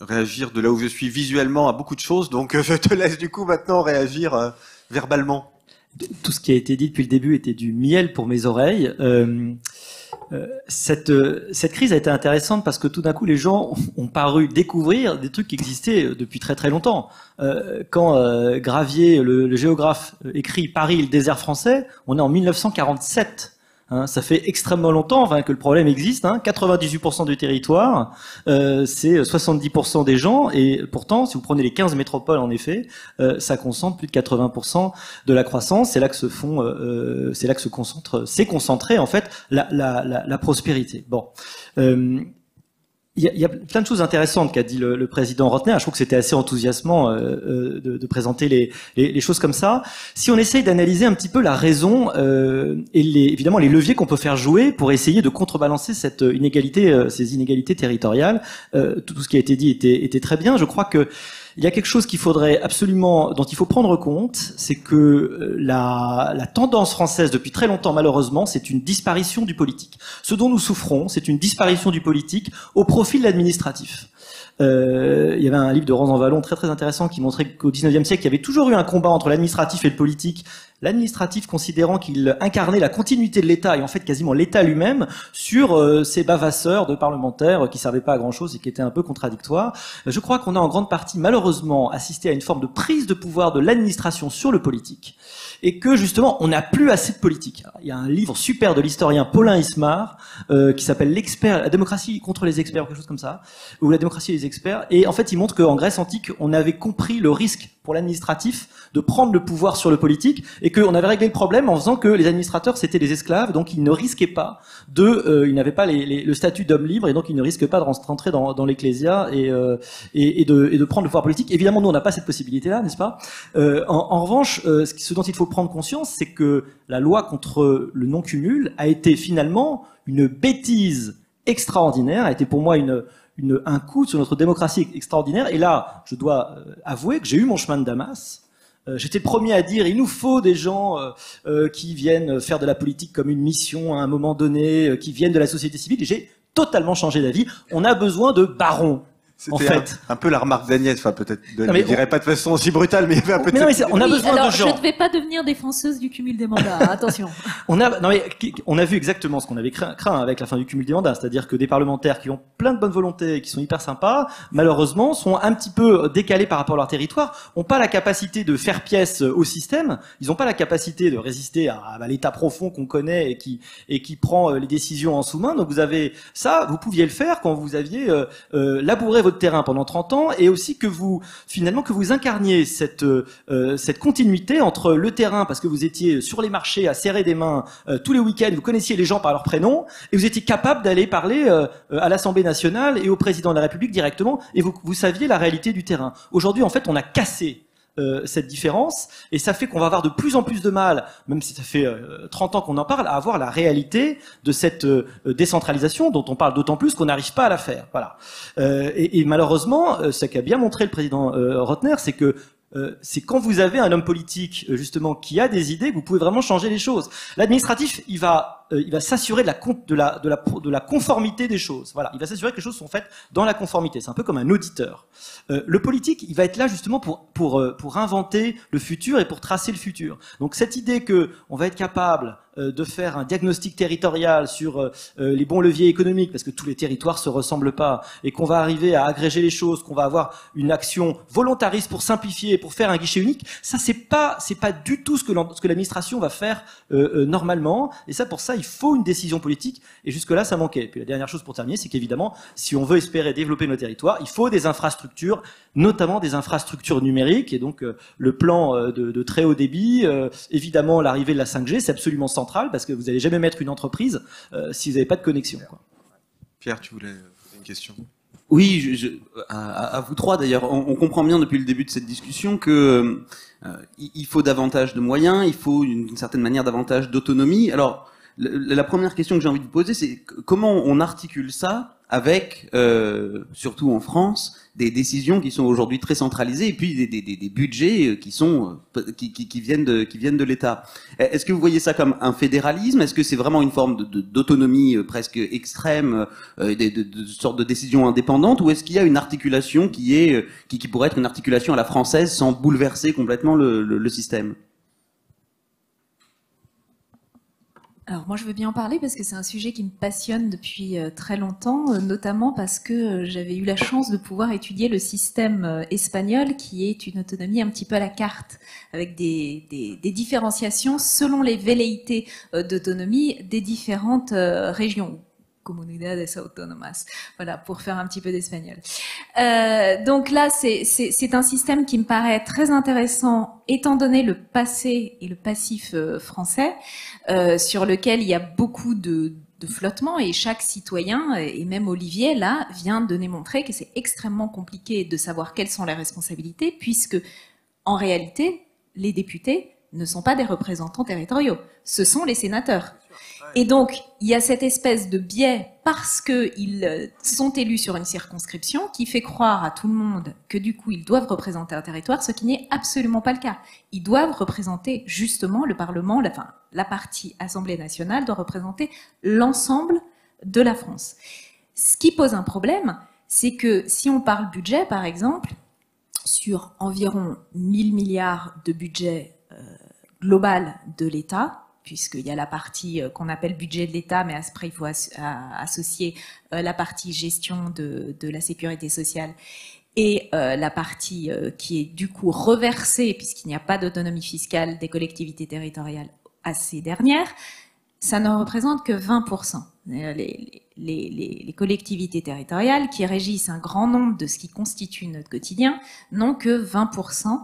réagir de là où je suis visuellement à beaucoup de choses, donc je te laisse du coup maintenant réagir verbalement. Tout ce qui a été dit depuis le début était du miel pour mes oreilles. Cette crise a été intéressante parce que tout d'un coup les gens ont paru découvrir des trucs qui existaient depuis très très longtemps. Quand Gravier, le géographe, écrit Paris, le désert français, on est en 1947. Hein, ça fait extrêmement longtemps que le problème existe. 98% du territoire, c'est 70% des gens, et pourtant, si vous prenez les 15 métropoles, en effet, ça concentre plus de 80% de la croissance. C'est là que s'est concentrée en fait la prospérité. Bon. Il y a plein de choses intéressantes qu'a dit le président Rotner. Je trouve que c'était assez enthousiasmant de présenter les choses comme ça. Si on essaye d'analyser un petit peu la raison et évidemment les leviers qu'on peut faire jouer pour essayer de contrebalancer cette inégalité, ces inégalités territoriales, tout ce qui a été dit était très bien. Je crois que il y a quelque chose qu'il faudrait absolument, dont il faut prendre compte, c'est que la tendance française depuis très longtemps, malheureusement, c'est une disparition du politique. Ce dont nous souffrons, c'est une disparition du politique au profit de l'administratif. Il y avait un livre de Rosan Vallon très très intéressant qui montrait qu'au XIXe siècle, il y avait toujours eu un combat entre l'administratif et le politique. L'administratif considérant qu'il incarnait la continuité de l'État et en fait quasiment l'État lui-même sur ces bavasseurs de parlementaires qui servaient pas à grand-chose et qui étaient un peu contradictoires. Je crois qu'on a en grande partie malheureusement assisté à une forme de prise de pouvoir de l'administration sur le politique et que justement on n'a plus assez de politique. Alors, il y a un livre super de l'historien Paulin Ismar qui s'appelle La démocratie contre les experts ou quelque chose comme ça, ou La démocratie et les experts, et en fait il montre qu'en Grèce antique on avait compris le risque pour l'administratif de prendre le pouvoir sur le politique et qu'on avait réglé le problème en faisant que les administrateurs c'était des esclaves, donc ils ne risquaient pas ils n'avaient pas le statut d'homme libre et donc ils ne risquaient pas de rentrer dans l'ecclésia et de prendre le pouvoir politique. Évidemment nous on n'a pas cette possibilité-là, n'est-ce pas? En revanche, ce dont il faut prendre conscience, c'est que la loi contre le non-cumul a été finalement une bêtise extraordinaire, a été pour moi un coup sur notre démocratie extraordinaire. Et là, je dois avouer que j'ai eu mon chemin de Damas. J'étais le premier à dire il nous faut des gens qui viennent faire de la politique comme une mission à un moment donné, qui viennent de la société civile. Et j'ai totalement changé d'avis. On a besoin de barons. C'était en fait. un peu la remarque d'Agnès, enfin peut-être, je ne dirais pas de façon aussi brutale, mais il y avait un peu de... on a besoin alors, de gens. Je ne vais pas devenir défenseuse du cumul des mandats, attention. On a vu exactement ce qu'on avait craint avec la fin du cumul des mandats, c'est-à-dire que des parlementaires qui ont plein de bonne volonté et qui sont hyper sympas, malheureusement, sont un petit peu décalés par rapport à leur territoire, ont pas la capacité de faire pièce au système, ils n'ont pas la capacité de résister à l'état profond qu'on connaît et qui prend les décisions en sous-main. Donc vous avez ça, vous pouviez le faire quand vous aviez labouré votre terrain pendant 30 ans et aussi que vous incarniez cette continuité entre le terrain parce que vous étiez sur les marchés à serrer des mains tous les week-ends, vous connaissiez les gens par leur prénom et vous étiez capable d'aller parler à l'Assemblée nationale et au président de la République directement et vous saviez la réalité du terrain. Aujourd'hui, en fait, on a cassé cette différence et ça fait qu'on va avoir de plus en plus de mal, même si ça fait 30 ans qu'on en parle, à avoir la réalité de cette décentralisation dont on parle d'autant plus qu'on n'arrive pas à la faire. Voilà. Et malheureusement, ce qu'a bien montré le président Rotner, c'est que c'est quand vous avez un homme politique justement qui a des idées, vous pouvez vraiment changer les choses. L'administratif, il va s'assurer de la conformité des choses. Voilà, il va s'assurer que les choses sont faites dans la conformité. C'est un peu comme un auditeur. Le politique, il va être là justement pour inventer le futur et pour tracer le futur. Donc cette idée que on va être capable de faire un diagnostic territorial sur les bons leviers économiques, parce que tous les territoires se ressemblent pas, et qu'on va arriver à agréger les choses, qu'on va avoir une action volontariste pour simplifier, pour faire un guichet unique, ça c'est pas du tout ce que l'administration va faire normalement. Et ça, pour ça, il faut une décision politique. Et jusque là, ça manquait. Et puis la dernière chose pour terminer, c'est qu'évidemment, si on veut espérer développer nos territoires, il faut des infrastructures, notamment des infrastructures numériques. Et donc le plan de très haut débit, évidemment l'arrivée de la 5G, c'est absolument central parce que vous n'allez jamais mettre une entreprise si vous n'avez pas de connexion, quoi. Pierre, tu voulais poser une question? Oui, à vous trois d'ailleurs. On comprend bien depuis le début de cette discussion que il faut davantage de moyens, il faut d'une certaine manière davantage d'autonomie. Alors, la première question que j'ai envie de vous poser, c'est comment on articule ça avec, surtout en France, des décisions qui sont aujourd'hui très centralisées et puis des budgets qui viennent de l'État. Est-ce que vous voyez ça comme un fédéralisme? Est-ce que c'est vraiment une forme d'autonomie presque extrême, de sorte de décision indépendante, ou est-ce qu'il y a une articulation qui pourrait être une articulation à la française sans bouleverser complètement le système? Alors moi je veux bien en parler parce que c'est un sujet qui me passionne depuis très longtemps, notamment parce que j'avais eu la chance de pouvoir étudier le système espagnol qui est une autonomie un petit peu à la carte, avec des différenciations selon les velléités d'autonomie des différentes régions. Comunidades autónomas, voilà, pour faire un petit peu d'espagnol. Donc là, c'est un système qui me paraît très intéressant, étant donné le passé et le passif français, sur lequel il y a beaucoup de flottement, et chaque citoyen, et même Olivier, là, vient de démontrer que c'est extrêmement compliqué de savoir quelles sont les responsabilités, puisque, en réalité, les députés ne sont pas des représentants territoriaux, ce sont les sénateurs. Et donc, il y a cette espèce de biais parce qu'ils sont élus sur une circonscription qui fait croire à tout le monde que du coup, ils doivent représenter un territoire, ce qui n'est absolument pas le cas. Ils doivent représenter justement le Parlement, la partie Assemblée nationale doit représenter l'ensemble de la France. Ce qui pose un problème, c'est que si on parle budget, par exemple, sur environ 1000 milliards de budget global de l'État, puisqu'il y a la partie qu'on appelle budget de l'État, mais après il faut associer la partie gestion de la sécurité sociale et la partie qui est du coup reversée, puisqu'il n'y a pas d'autonomie fiscale des collectivités territoriales à ces dernières, ça ne représente que 20%. Les collectivités territoriales qui régissent un grand nombre de ce qui constitue notre quotidien n'ont que 20%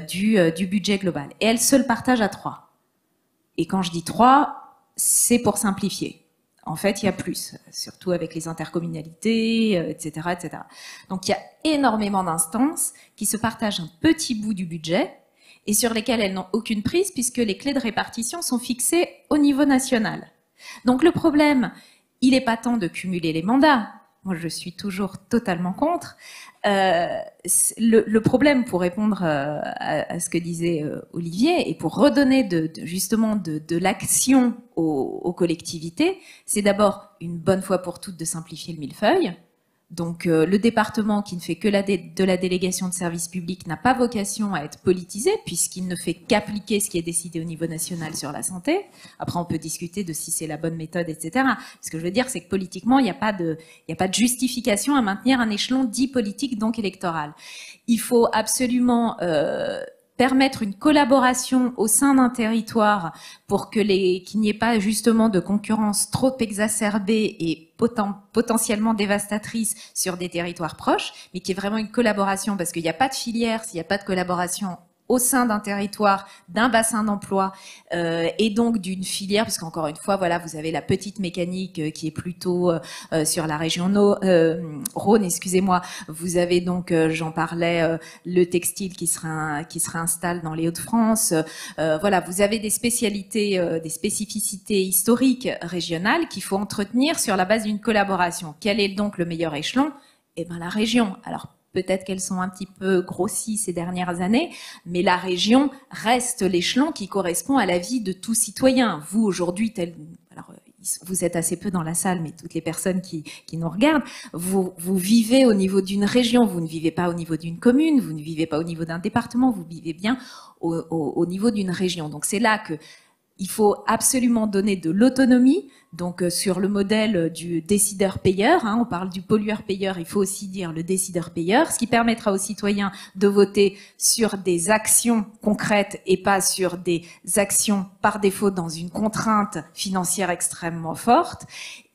du budget global. Et elles se le partagent à 3. Et quand je dis 3, c'est pour simplifier. En fait, il y a plus, surtout avec les intercommunalités, etc., etc. Donc, il y a énormément d'instances qui se partagent un petit bout du budget et sur lesquelles elles n'ont aucune prise puisque les clés de répartition sont fixées au niveau national. Donc, le problème, il n'est pas temps de cumuler les mandats. Moi, je suis toujours totalement contre. Le problème, pour répondre à ce que disait Olivier, et pour redonner justement de l'action aux collectivités, c'est d'abord une bonne fois pour toutes de simplifier le millefeuille. Donc le département qui ne fait que de la délégation de services publics n'a pas vocation à être politisé puisqu'il ne fait qu'appliquer ce qui est décidé au niveau national sur la santé. Après, on peut discuter de si c'est la bonne méthode, etc. Ce que je veux dire, c'est que politiquement, il n'y a pas de justification à maintenir un échelon dit politique, donc électoral. Il faut absolument permettre une collaboration au sein d'un territoire pour que qu'il n'y ait pas justement de concurrence trop exacerbée et potentiellement dévastatrice sur des territoires proches, mais qu'il y ait vraiment une collaboration, parce qu'il n'y a pas de filière s'il n'y a pas de collaboration au sein d'un territoire, d'un bassin d'emploi et donc d'une filière, parce qu'encore une fois, voilà, vous avez la petite mécanique qui est plutôt sur la région Rhône, excusez-moi. Vous avez donc, j'en parlais, le textile qui se réinstalle dans les Hauts-de-France. Voilà, vous avez des spécialités, des spécificités historiques régionales qu'il faut entretenir sur la base d'une collaboration. Quel est donc le meilleur échelon? Eh ben, la région. Alors, peut-être qu'elles sont un petit peu grossies ces dernières années, mais la région reste l'échelon qui correspond à la vie de tout citoyen. Vous, aujourd'hui, alors, vous êtes assez peu dans la salle, mais toutes les personnes qui nous regardent, vous vivez au niveau d'une région, vous ne vivez pas au niveau d'une commune, vous ne vivez pas au niveau d'un département, vous vivez bien au niveau d'une région. Donc c'est là que il faut absolument donner de l'autonomie, donc sur le modèle du décideur-payeur, on parle du pollueur-payeur, il faut aussi dire le décideur-payeur, ce qui permettra aux citoyens de voter sur des actions concrètes et pas sur des actions par défaut dans une contrainte financière extrêmement forte,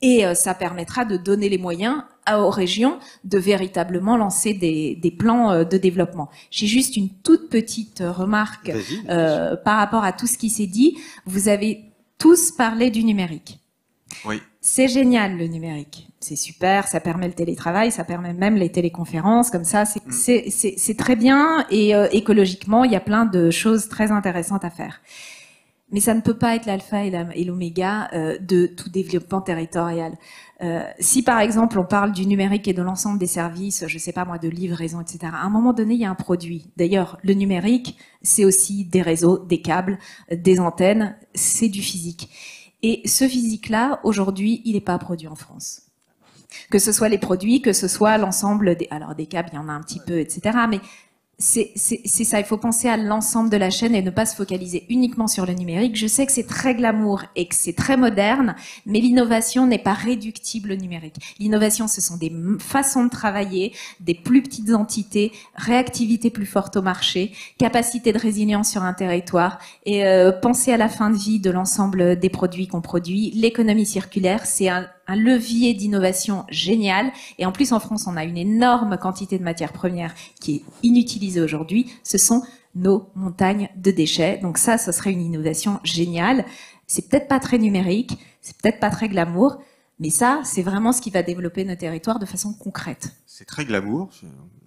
et ça permettra de donner les moyens aux régions de véritablement lancer des plans de développement. J'ai juste une toute petite remarque par rapport à tout ce qui s'est dit. Vous avez tous parlé du numérique. Oui. C'est génial le numérique, c'est super, ça permet le télétravail, ça permet même les téléconférences, comme ça, c'est très bien et écologiquement, il y a plein de choses très intéressantes à faire. mais ça ne peut pas être l'alpha et l'oméga de tout développement territorial. Si par exemple on parle du numérique et de l'ensemble des services, je sais pas moi, de livraison, etc. À un moment donné, il y a un produit. D'ailleurs, le numérique, c'est aussi des réseaux, des câbles, des antennes, c'est du physique. Et ce physique-là, aujourd'hui, il n'est pas produit en France. Que ce soit les produits, que ce soit l'ensemble des... Alors des câbles, il y en a un petit peu, etc. Mais c'est ça, il faut penser à l'ensemble de la chaîne et ne pas se focaliser uniquement sur le numérique. Je sais que c'est très glamour et que c'est très moderne, mais l'innovation n'est pas réductible au numérique. L'innovation, ce sont des façons de travailler, des plus petites entités, réactivité plus forte au marché, capacité de résilience sur un territoire et penser à la fin de vie de l'ensemble des produits qu'on produit. L'économie circulaire, c'est un levier d'innovation génial. Et en plus, en France, on a une énorme quantité de matières premières qui est inutilisée aujourd'hui. Ce sont nos montagnes de déchets. Donc ça, ce serait une innovation géniale. C'est peut-être pas très numérique, c'est peut-être pas très glamour, mais ça, c'est vraiment ce qui va développer nos territoires de façon concrète. C'est très glamour.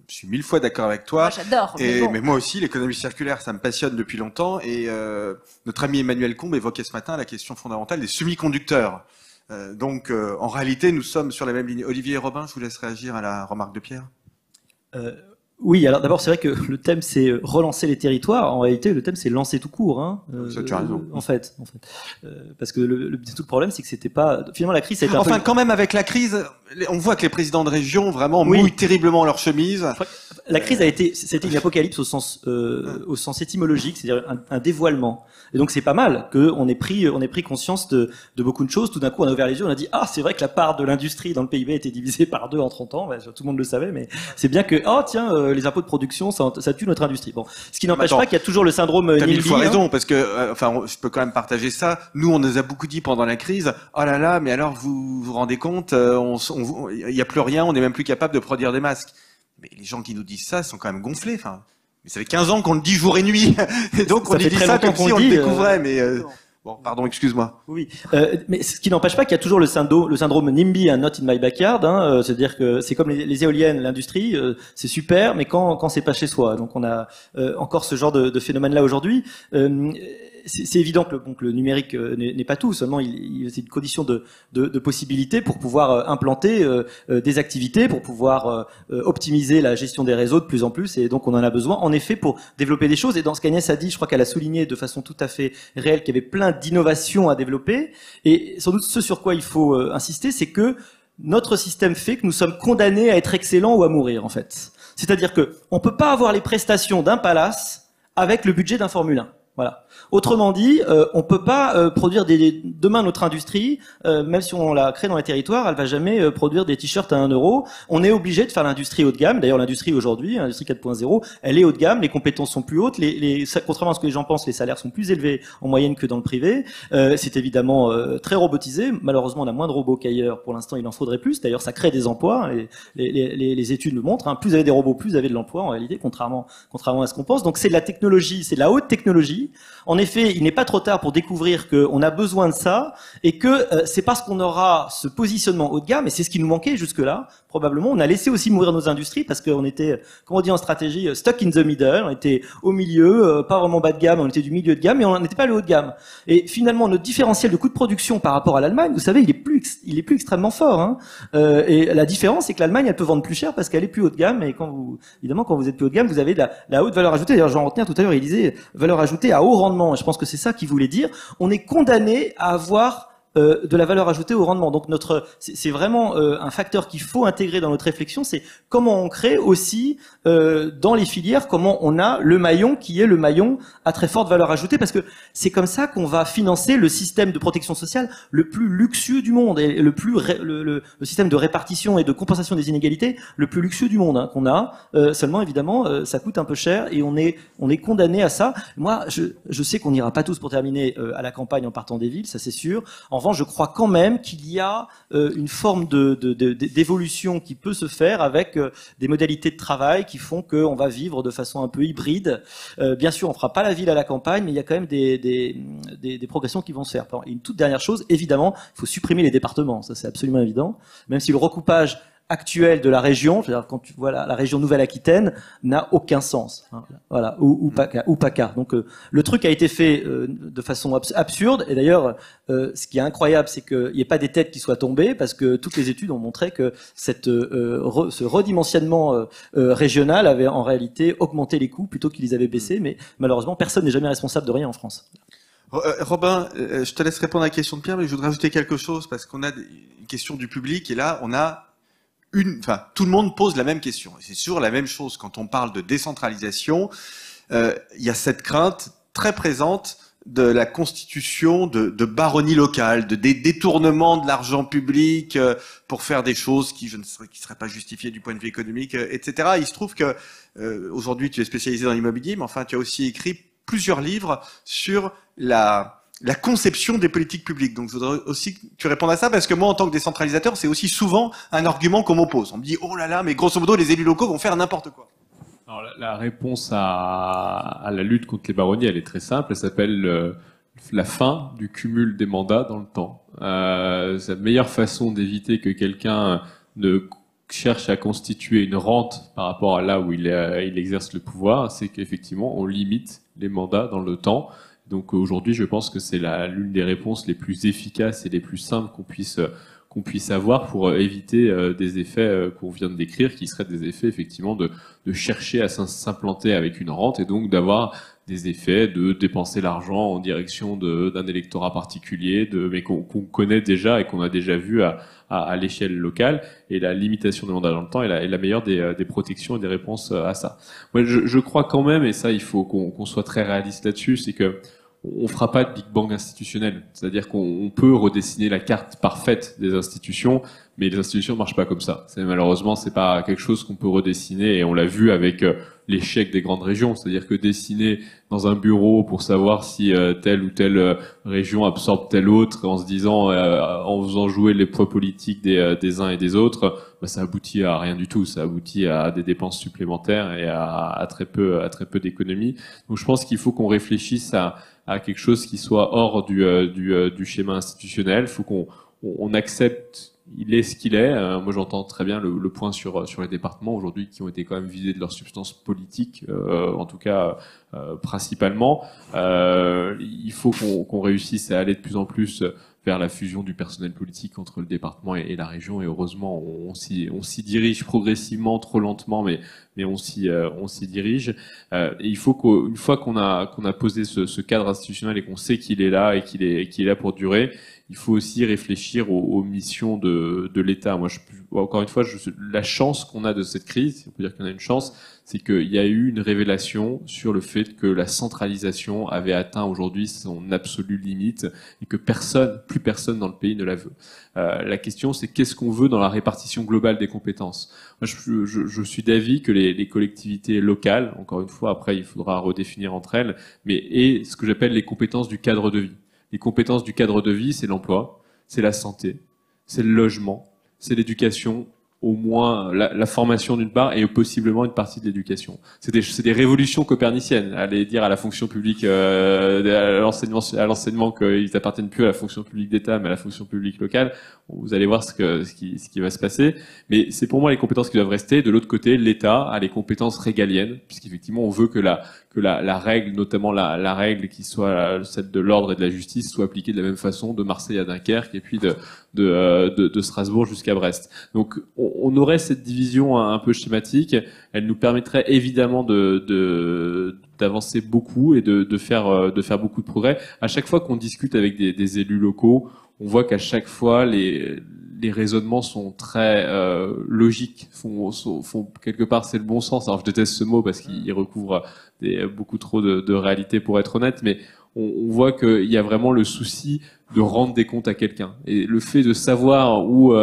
Je suis 1000 fois d'accord avec toi. Moi, j'adore. Mais moi aussi, l'économie circulaire, ça me passionne depuis longtemps. Et notre ami Emmanuel Combe évoquait ce matin la question fondamentale des semi-conducteurs. Donc, en réalité, nous sommes sur la même ligne. Olivier Robin, je vous laisse réagir à la remarque de Pierre. Oui, alors d'abord, c'est vrai que le thème, c'est relancer les territoires. En réalité, le thème, c'est lancer tout court. Hein, ça, tu as raison. En fait. Parce que tout le problème, c'est que c'était pas... Finalement, la crise, ça a été Enfin, quand même, avec la crise, on voit que les présidents de région, vraiment, mouillent terriblement leur chemise. La crise c'était une apocalypse au sens étymologique, c'est-à-dire un dévoilement. Et donc c'est pas mal qu'on ait pris conscience de beaucoup de choses. Tout d'un coup, on a ouvert les yeux, on a dit c'est vrai que la part de l'industrie dans le PIB a été divisée par 2 en 30 ans. Tout le monde le savait, mais c'est bien que les impôts de production, ça tue notre industrie. Bon, ce qui n'empêche pas qu'il y a toujours le syndrome T'as NIMBY. 1000 fois raison, parce que je peux quand même partager ça. Nous, on nous a beaucoup dit pendant la crise. Oh là là, mais alors vous vous rendez compte, il y a plus rien, on n'est même plus capable de produire des masques. Mais les gens qui nous disent ça sont quand même gonflés. Enfin, mais ça fait 15 ans qu'on le dit jour et nuit. Et donc on dit ça comme si on le découvrait. Mais bon, pardon, excuse-moi. Oui, mais ce qui n'empêche pas qu'il y a toujours le syndrome NIMBY, not in my backyard. Hein, c'est-à-dire que c'est comme les éoliennes, l'industrie, c'est super, mais quand c'est pas chez soi. Donc on a encore ce genre de phénomène-là aujourd'hui. C'est évident que le numérique n'est pas tout, seulement c'est une condition de possibilité pour pouvoir implanter des activités, pour pouvoir optimiser la gestion des réseaux de plus en plus, et donc on en a besoin en effet pour développer des choses. Et dans ce qu'Agnès a dit, je crois qu'elle a souligné de façon tout à fait réelle qu'il y avait plein d'innovations à développer, et sans doute ce sur quoi il faut insister, c'est que notre système fait que nous sommes condamnés à être excellents ou à mourir en fait. C'est-à-dire que on peut pas avoir les prestations d'un palace avec le budget d'un Formule 1. Voilà. Autrement dit, on peut pas produire demain notre industrie, même si on la crée dans les territoires, elle va jamais produire des t-shirts à 1 euro. On est obligé de faire l'industrie haut de gamme. D'ailleurs, l'industrie aujourd'hui, l'industrie 4.0, elle est haut de gamme. Les compétences sont plus hautes. Contrairement à ce que les gens pensent, les salaires sont plus élevés en moyenne que dans le privé. C'est évidemment très robotisé. Malheureusement, on a moins de robots qu'ailleurs. Pour l'instant, il en faudrait plus. D'ailleurs, ça crée des emplois. Les études le montrent. Hein. Plus vous avez des robots, plus vous avez de l'emploi. En réalité, contrairement à ce qu'on pense. Donc, c'est de la technologie, c'est de la haute technologie. En effet, il n'est pas trop tard pour découvrir qu'on a besoin de ça et que c'est parce qu'on aura ce positionnement haut de gamme, et c'est ce qui nous manquait jusque-là, probablement. On a laissé aussi mourir nos industries parce qu'on était, comme on dit en stratégie, stuck in the middle. On était au milieu, pas vraiment bas de gamme, on était du milieu de gamme, mais on n'était pas le haut de gamme. Et finalement, notre différentiel de coût de production par rapport à l'Allemagne, vous savez, il est plus extrêmement fort. Hein. Et la différence, c'est que l'Allemagne, elle peut vendre plus cher parce qu'elle est plus haut de gamme. Et évidemment, quand vous êtes plus haut de gamme, vous avez de la haute valeur ajoutée. D'ailleurs, Jean Rotner, tout à l'heure, il disait valeur ajoutée à haut rendement. Et je pense que c'est ça qu'il voulait dire. On est condamné à avoir de la valeur ajoutée au rendement. Donc c'est vraiment un facteur qu'il faut intégrer dans notre réflexion, c'est comment on crée aussi dans les filières, comment on a le maillon qui est le maillon à très forte valeur ajoutée, parce que c'est comme ça qu'on va financer le système de protection sociale le plus luxueux du monde et le système de répartition et de compensation des inégalités le plus luxueux du monde qu'on a. Seulement évidemment ça coûte un peu cher et on est condamné à ça. Moi je sais qu'on n'ira pas tous pour terminer à la campagne en partant des villes, ça c'est sûr. En revanche, je crois quand même qu'il y a une forme d'évolution qui peut se faire avec des modalités de travail qui font qu'on va vivre de façon un peu hybride. Bien sûr, on fera pas la ville à la campagne, mais il y a quand même des progressions qui vont se faire. Et une toute dernière chose, évidemment, il faut supprimer les départements. Ça, c'est absolument évident. Même si le recoupage actuelle de la région, c'est-à-dire quand tu vois la région Nouvelle-Aquitaine, n'a aucun sens. Hein, voilà, ou PACA. Donc le truc a été fait de façon absurde. Et d'ailleurs, ce qui est incroyable, c'est qu'il n'y ait pas des têtes qui soient tombées, parce que toutes les études ont montré que ce redimensionnement régional avait en réalité augmenté les coûts plutôt qu'ils les avaient baissés. Mais malheureusement, personne n'est jamais responsable de rien en France. Robin, je te laisse répondre à la question de Pierre, mais je voudrais ajouter quelque chose, parce qu'on a une question du public, et là, on a tout le monde pose la même question. Et c'est toujours la même chose quand on parle de décentralisation. Il y a cette crainte très présente de la constitution de baronnies locales, des détournements de l'argent public pour faire des choses qui seraient pas justifiées du point de vue économique, etc. Il se trouve que aujourd'hui, tu es spécialisé dans l'immobilier, mais enfin, tu as aussi écrit plusieurs livres sur la conception des politiques publiques. Donc je voudrais aussi que tu répondes à ça, parce que moi, en tant que décentralisateur, c'est aussi souvent un argument qu'on m'oppose. On me dit, oh là là, mais grosso modo, les élus locaux vont faire n'importe quoi. Alors, la réponse à la lutte contre les baronnies, elle est très simple. Elle s'appelle la fin du cumul des mandats dans le temps. C'est la meilleure façon d'éviter que quelqu'un ne cherche à constituer une rente par rapport à là où il exerce le pouvoir, c'est qu'effectivement, on limite les mandats dans le temps. Donc aujourd'hui, je pense que c'est l'une des réponses les plus efficaces et les plus simples qu'on puisse avoir pour éviter des effets qu'on vient de décrire, qui seraient des effets effectivement de chercher à s'implanter avec une rente, et donc d'avoir des effets de dépenser l'argent en direction d'un électorat particulier, mais qu'on connaît déjà et qu'on a déjà vu à l'échelle locale. Et la limitation des mandats dans le temps est la meilleure des protections et des réponses à ça. Moi, je crois quand même, et ça, il faut qu'on soit très réaliste là-dessus, c'est que on fera pas de Big Bang institutionnel. C'est-à-dire qu'on peut redessiner la carte parfaite des institutions, mais les institutions ne marchent pas comme ça. Malheureusement, c'est pas quelque chose qu'on peut redessiner, et on l'a vu avec l'échec des grandes régions. C'est-à-dire que dessiner dans un bureau pour savoir si telle ou telle région absorbe telle autre, en se disant, en faisant jouer les poids politiques des uns et des autres, ça aboutit à rien du tout. Ça aboutit à des dépenses supplémentaires et à très peu d'économies. Donc je pense qu'il faut qu'on réfléchisse à quelque chose qui soit hors du schéma institutionnel. Il faut qu'on accepte, il est ce qu'il est. Moi, j'entends très bien le point sur les départements aujourd'hui, qui ont été quand même vidés de leur substance politique, en tout cas principalement. Il faut qu'on réussisse à aller de plus en plus vers la fusion du personnel politique entre le département et la région, et heureusement on s'y dirige progressivement, trop lentement, mais on s'y dirige. Et il faut qu'une fois qu'on a posé ce cadre institutionnel et qu'on sait qu'il est là et qu'il est là pour durer, il faut aussi réfléchir aux missions de l'État. Moi, encore une fois, la chance qu'on a de cette crise, si on peut dire qu'on a une chance, c'est qu'il y a eu une révélation sur le fait que la centralisation avait atteint aujourd'hui son absolue limite, et que plus personne dans le pays ne la veut. La question, c'est qu'est-ce qu'on veut dans la répartition globale des compétences. Moi, je suis d'avis que les collectivités locales, encore une fois, après il faudra redéfinir entre elles, et ce que j'appelle les compétences du cadre de vie. Les compétences du cadre de vie, c'est l'emploi, c'est la santé, c'est le logement, c'est l'éducation, au moins la formation d'une part, et possiblement une partie de l'éducation. C'est des révolutions coperniciennes. Aller dire à la fonction publique, à l'enseignement qu'ils appartiennent plus à la fonction publique d'État, mais à la fonction publique locale. Vous allez voir ce qui va se passer. Mais c'est pour moi les compétences qui doivent rester. De l'autre côté, l'État a les compétences régaliennes, puisqu'effectivement on veut que la règle, notamment la règle qui soit celle de l'ordre et de la justice, soit appliquée de la même façon de Marseille à Dunkerque et puis de Strasbourg jusqu'à Brest. Donc on aurait cette division un peu schématique. Elle nous permettrait évidemment d'avancer beaucoup et de faire beaucoup de progrès. À chaque fois qu'on discute avec des élus locaux, on voit qu'à chaque fois les raisonnements sont très logiques, font quelque part, c'est le bon sens. Alors je déteste ce mot parce qu'il recouvre beaucoup trop de réalité pour être honnête, mais on voit qu'il y a vraiment le souci de rendre des comptes à quelqu'un. Et le fait de savoir où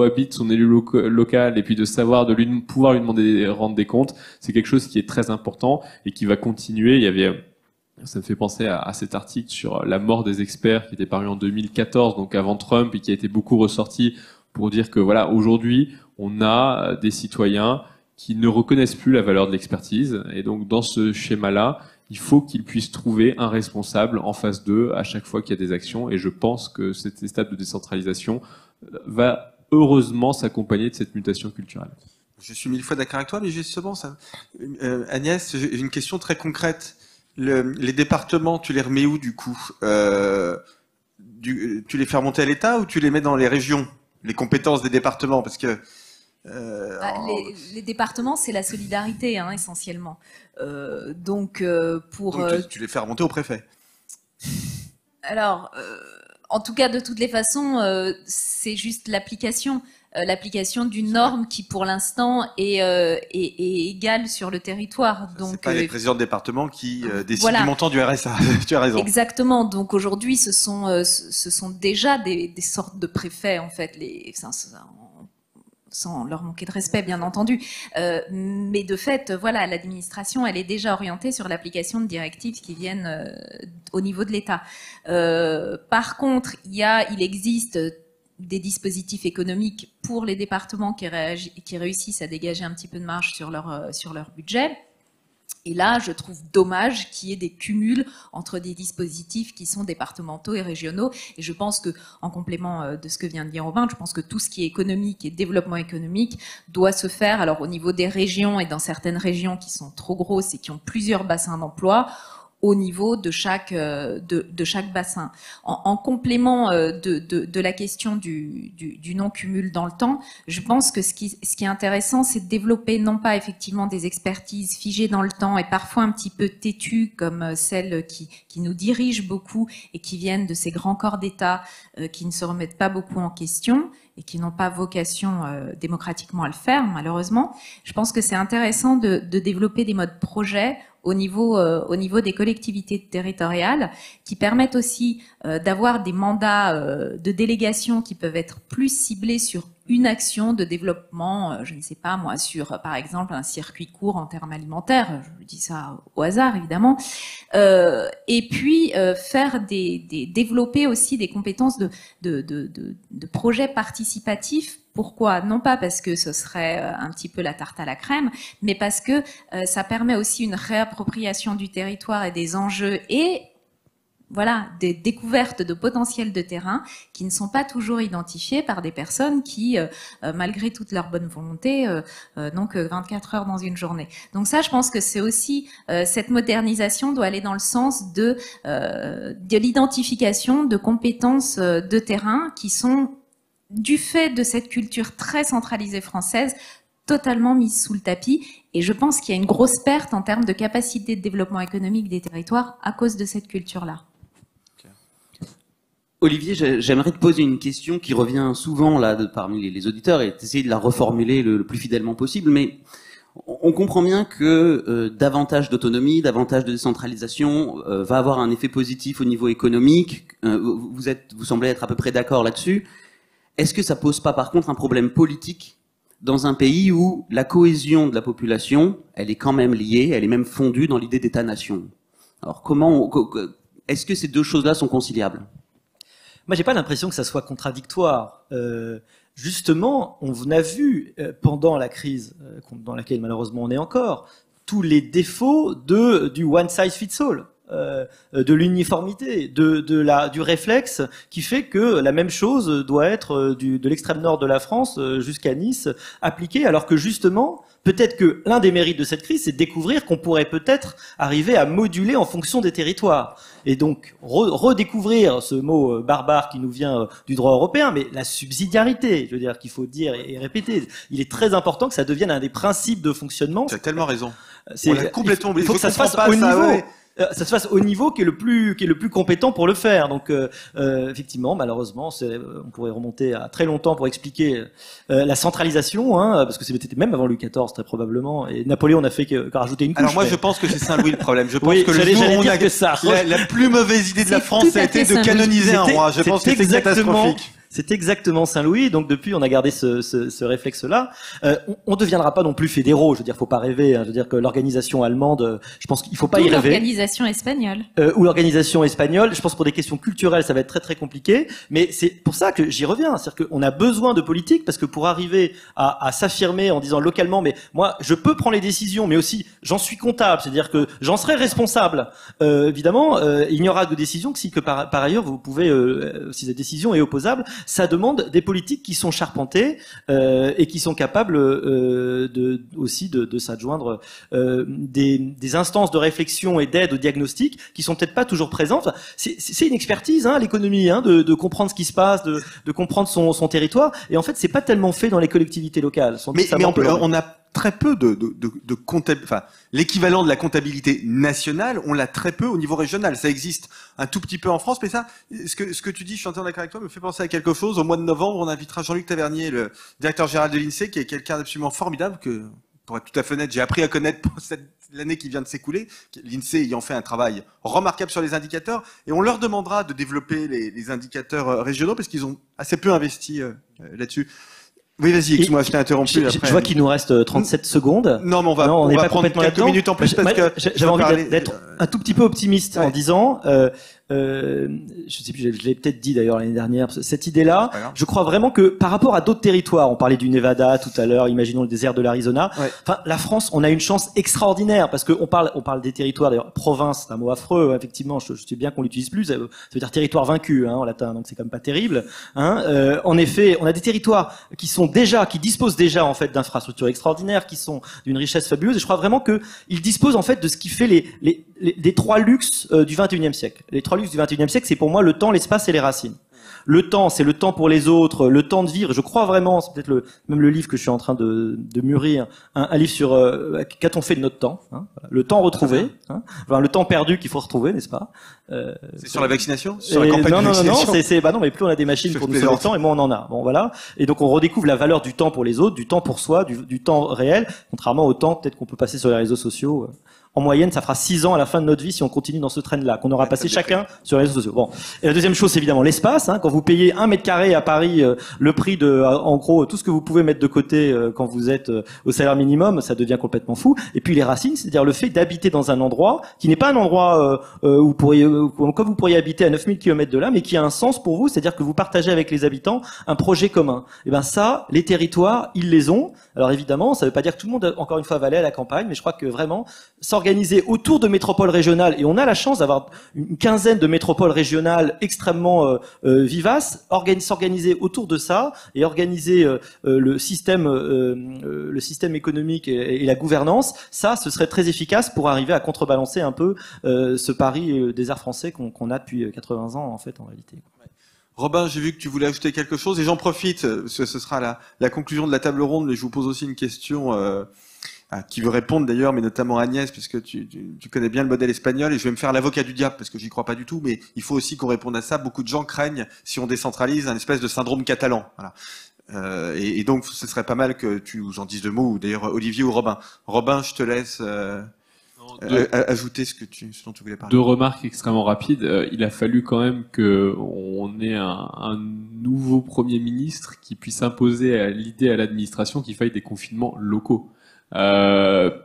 habite son élu local, et puis de savoir pouvoir lui demander rendre des comptes, c'est quelque chose qui est très important et qui va continuer. Ça me fait penser à cet article sur la mort des experts qui était paru en 2014, donc avant Trump, et qui a été beaucoup ressorti pour dire que voilà, aujourd'hui, on a des citoyens qui ne reconnaissent plus la valeur de l'expertise, et donc dans ce schéma-là, il faut qu'ils puissent trouver un responsable en face d'eux à chaque fois qu'il y a des actions, et je pense que cette étape de décentralisation va heureusement s'accompagner de cette mutation culturelle. Je suis 1000 fois d'accord avec toi, mais justement, Agnès, j'ai une question très concrète. Les départements, tu les remets où du coup tu les fais remonter à l'État ou tu les mets dans les régions, les compétences des départements, parce que les départements, c'est la solidarité, hein, essentiellement. Donc tu les fais remonter au préfet. Alors, en tout cas, de toutes les façons, c'est juste l'application d'une norme qui, pour l'instant, est égale sur le territoire. Donc, c'est pas les présidents de département qui décident du montant du RSA. Tu as raison. Exactement. Donc aujourd'hui, ce sont déjà des sortes de préfets, en fait, sans leur manquer de respect, bien entendu. Mais de fait, voilà, l'administration, elle est déjà orientée sur l'application de directives qui viennent au niveau de l'État. Par contre, il existe des dispositifs économiques pour les départements qui réussissent à dégager un petit peu de marge sur leur budget. Et là, je trouve dommage qu'il y ait des cumuls entre des dispositifs qui sont départementaux et régionaux. Et je pense que, en complément de ce que vient de dire Robin, je pense que tout ce qui est économique et développement économique doit se faire, alors au niveau des régions et dans certaines régions qui sont trop grosses et qui ont plusieurs bassins d'emploi, au niveau de chaque bassin. En complément de la question du non-cumul dans le temps, je pense que ce qui est intéressant, c'est de développer non pas effectivement des expertises figées dans le temps et parfois un petit peu têtues comme celles qui nous dirigent beaucoup et qui viennent de ces grands corps d'État qui ne se remettent pas beaucoup en question et qui n'ont pas vocation démocratiquement à le faire, malheureusement. Je pense que c'est intéressant de développer des modes projets au niveau des collectivités territoriales qui permettent aussi d'avoir des mandats de délégation qui peuvent être plus ciblés sur une action de développement, je ne sais pas moi, sur par exemple un circuit court en termes alimentaires, je dis ça au hasard évidemment, et puis développer aussi des compétences de projets participatifs. Pourquoi? Non pas parce que ce serait un petit peu la tarte à la crème, mais parce que ça permet aussi une réappropriation du territoire et des enjeux et voilà, des découvertes de potentiel de terrain qui ne sont pas toujours identifiées par des personnes qui, malgré toute leur bonne volonté, n'ont que 24 heures dans une journée. Donc ça, je pense que c'est aussi, cette modernisation doit aller dans le sens de l'identification de compétences de terrain qui sont, du fait de cette culture très centralisée française, totalement mise sous le tapis. Et je pense qu'il y a une grosse perte en termes de capacité de développement économique des territoires à cause de cette culture-là. Olivier, j'aimerais te poser une question qui revient souvent là parmi les auditeurs et essayer de la reformuler le plus fidèlement possible. Mais on comprend bien que davantage d'autonomie, davantage de décentralisation va avoir un effet positif au niveau économique. Vous semblez être à peu près d'accord là-dessus. Est-ce que ça pose pas par contre un problème politique dans un pays où la cohésion de la population, elle est quand même liée, elle est même fondue dans l'idée d'État-nation? Alors est-ce que ces deux choses-là sont conciliables? Moi, j'ai pas l'impression que ça soit contradictoire. Justement, on a vu pendant la crise dans laquelle malheureusement on est encore, tous les défauts du one size fits all. De l'uniformité, du réflexe qui fait que la même chose doit être de l'extrême nord de la France jusqu'à Nice appliquée, alors que justement, peut-être que l'un des mérites de cette crise, c'est de découvrir qu'on pourrait peut-être arriver à moduler en fonction des territoires. Et donc, redécouvrir ce mot barbare qui nous vient du droit européen, mais la subsidiarité, je veux dire, qu'il faut dire et répéter. Il est très important que ça devienne un des principes de fonctionnement. Tu as tellement raison. On l'a complètement oublié. Il faut que ça se fasse au niveau. Ouais. Ça se fasse au niveau qui est le plus compétent pour le faire. Donc effectivement, malheureusement, on pourrait remonter à très longtemps pour expliquer la centralisation, parce que c'était même avant Louis XIV très probablement. Et Napoléon n'a fait que rajouter une couche. Alors moi, je pense que c'est Saint-Louis le problème. Je pense que le jour où on a la plus mauvaise idée de la France, ça a été de canoniser un roi. Je pense que c'est catastrophique. C'est exactement Saint-Louis. Donc depuis, on a gardé ce réflexe-là. On deviendra pas non plus fédéraux. Je veux dire, faut pas rêver. Je veux dire que l'organisation allemande, je pense qu'il faut pas y rêver. L'organisation espagnole. Ou l'organisation espagnole. Je pense que pour des questions culturelles, ça va être très très compliqué. Mais c'est pour ça que j'y reviens. C'est-à-dire qu'on a besoin de politique parce que pour arriver à s'affirmer en disant localement, mais moi, je peux prendre les décisions, mais aussi j'en suis comptable. C'est-à-dire que j'en serai responsable. Évidemment, il n'y aura de décision que si par ailleurs vous pouvez, si cette décision est opposable, ça demande des politiques qui sont charpentées et qui sont capables aussi de s'adjoindre des instances de réflexion et d'aide au diagnostic qui sont peut-être pas toujours présentes. C'est une expertise, hein, l'économie, hein, de comprendre ce qui se passe, de comprendre son territoire. Et en fait, c'est pas tellement fait dans les collectivités locales. Mais on a très peu de comptabilité. Enfin, l'équivalent de la comptabilité nationale, on l'a très peu au niveau régional. Ça existe un tout petit peu en France, mais ça, ce que tu dis, je suis entièrement d'accord avec toi, me fait penser à quelque chose. Au mois de novembre, on invitera Jean-Luc Tavernier, le directeur général de l'INSEE, qui est quelqu'un d'absolument formidable que, pour être tout à fait honnête, j'ai appris à connaître pour l'année qui vient de s'écouler, l'INSEE ayant fait un travail remarquable sur les indicateurs, et on leur demandera de développer les indicateurs régionaux, parce qu'ils ont assez peu investi là-dessus. Oui, vas-y, excuse-moi, je t'ai interrompu. Je vois qu'il nous reste 37 secondes. Non, mais on va prendre quelques minutes en plus parce que j'avais envie d'être un tout petit peu optimiste en disant, je sais plus, je l'ai peut-être dit d'ailleurs l'année dernière, cette idée-là, je crois vraiment que par rapport à d'autres territoires, on parlait du Nevada tout à l'heure, imaginons le désert de l'Arizona, enfin, la France, on a une chance extraordinaire parce qu'on parle des territoires, d'ailleurs, province, c'est un mot affreux, effectivement, je sais bien qu'on l'utilise plus, ça veut dire territoire vaincu, hein, en latin, donc c'est quand même pas terrible, hein. En effet, on a des territoires qui disposent déjà, en fait, d'infrastructures extraordinaires, qui sont d'une richesse fabuleuse, et je crois vraiment qu'ils disposent, en fait, de ce qui fait les trois luxes du 21e siècle. Les trois luxes du 21e siècle, c'est pour moi le temps, l'espace et les racines. Le temps, c'est le temps pour les autres, le temps de vivre. Je crois vraiment, c'est peut-être même le livre que je suis en train de mûrir, un livre sur qu'a-t-on fait de notre temps, hein, le temps retrouvé, hein, enfin, le temps perdu qu'il faut retrouver, n'est-ce pas? C'est sur la vaccination, sur la campagne de vaccination. Non, mais plus on a des machines pour nous sauver le temps, et moins on en a. Bon, voilà. Et donc on redécouvre la valeur du temps pour les autres, du temps pour soi, du temps réel, contrairement au temps peut-être qu'on peut passer sur les réseaux sociaux. En moyenne, ça fera 6 ans à la fin de notre vie si on continue dans ce train-là, qu'on aura passé chacun sur les réseaux sociaux. Bon. Et la deuxième chose, c'est évidemment l'espace, hein. Quand vous payez 1 mètre carré à Paris, le prix de, en gros, tout ce que vous pouvez mettre de côté quand vous êtes au salaire minimum, ça devient complètement fou. Et puis les racines, c'est-à-dire le fait d'habiter dans un endroit qui n'est pas un endroit où comme vous pourriez habiter à 9000 km de là, mais qui a un sens pour vous, c'est-à-dire que vous partagez avec les habitants un projet commun. Et ben ça, les territoires, ils les ont. Alors évidemment, ça ne veut pas dire que tout le monde, encore une fois, va aller à la campagne, mais je crois que vraiment, s'organiser autour de métropoles régionales, et on a la chance d'avoir une quinzaine de métropoles régionales extrêmement vivaces, s'organiser autour de ça, et organiser le système économique et la gouvernance, ça, ce serait très efficace pour arriver à contrebalancer un peu ce pari des arts français qu'on a depuis 80 ans, en fait, en réalité. Robin, j'ai vu que tu voulais ajouter quelque chose, et j'en profite, ce sera la conclusion de la table ronde, mais je vous pose aussi une question qui veut répondre d'ailleurs, mais notamment Agnès, puisque tu connais bien le modèle espagnol, et je vais me faire l'avocat du diable, parce que j'y crois pas du tout, mais il faut aussi qu'on réponde à ça. Beaucoup de gens craignent, si on décentralise, un espèce de syndrome catalan. Voilà. Et donc, ce serait pas mal que tu nous en dises 2 mots, ou d'ailleurs Olivier ou Robin. Robin, je te laisse ajouter ce dont tu voulais parler. 2 remarques extrêmement rapides. Il a fallu quand même qu'on ait un nouveau Premier ministre qui puisse imposer à l'idée à l'administration qu'il faille des confinements locaux.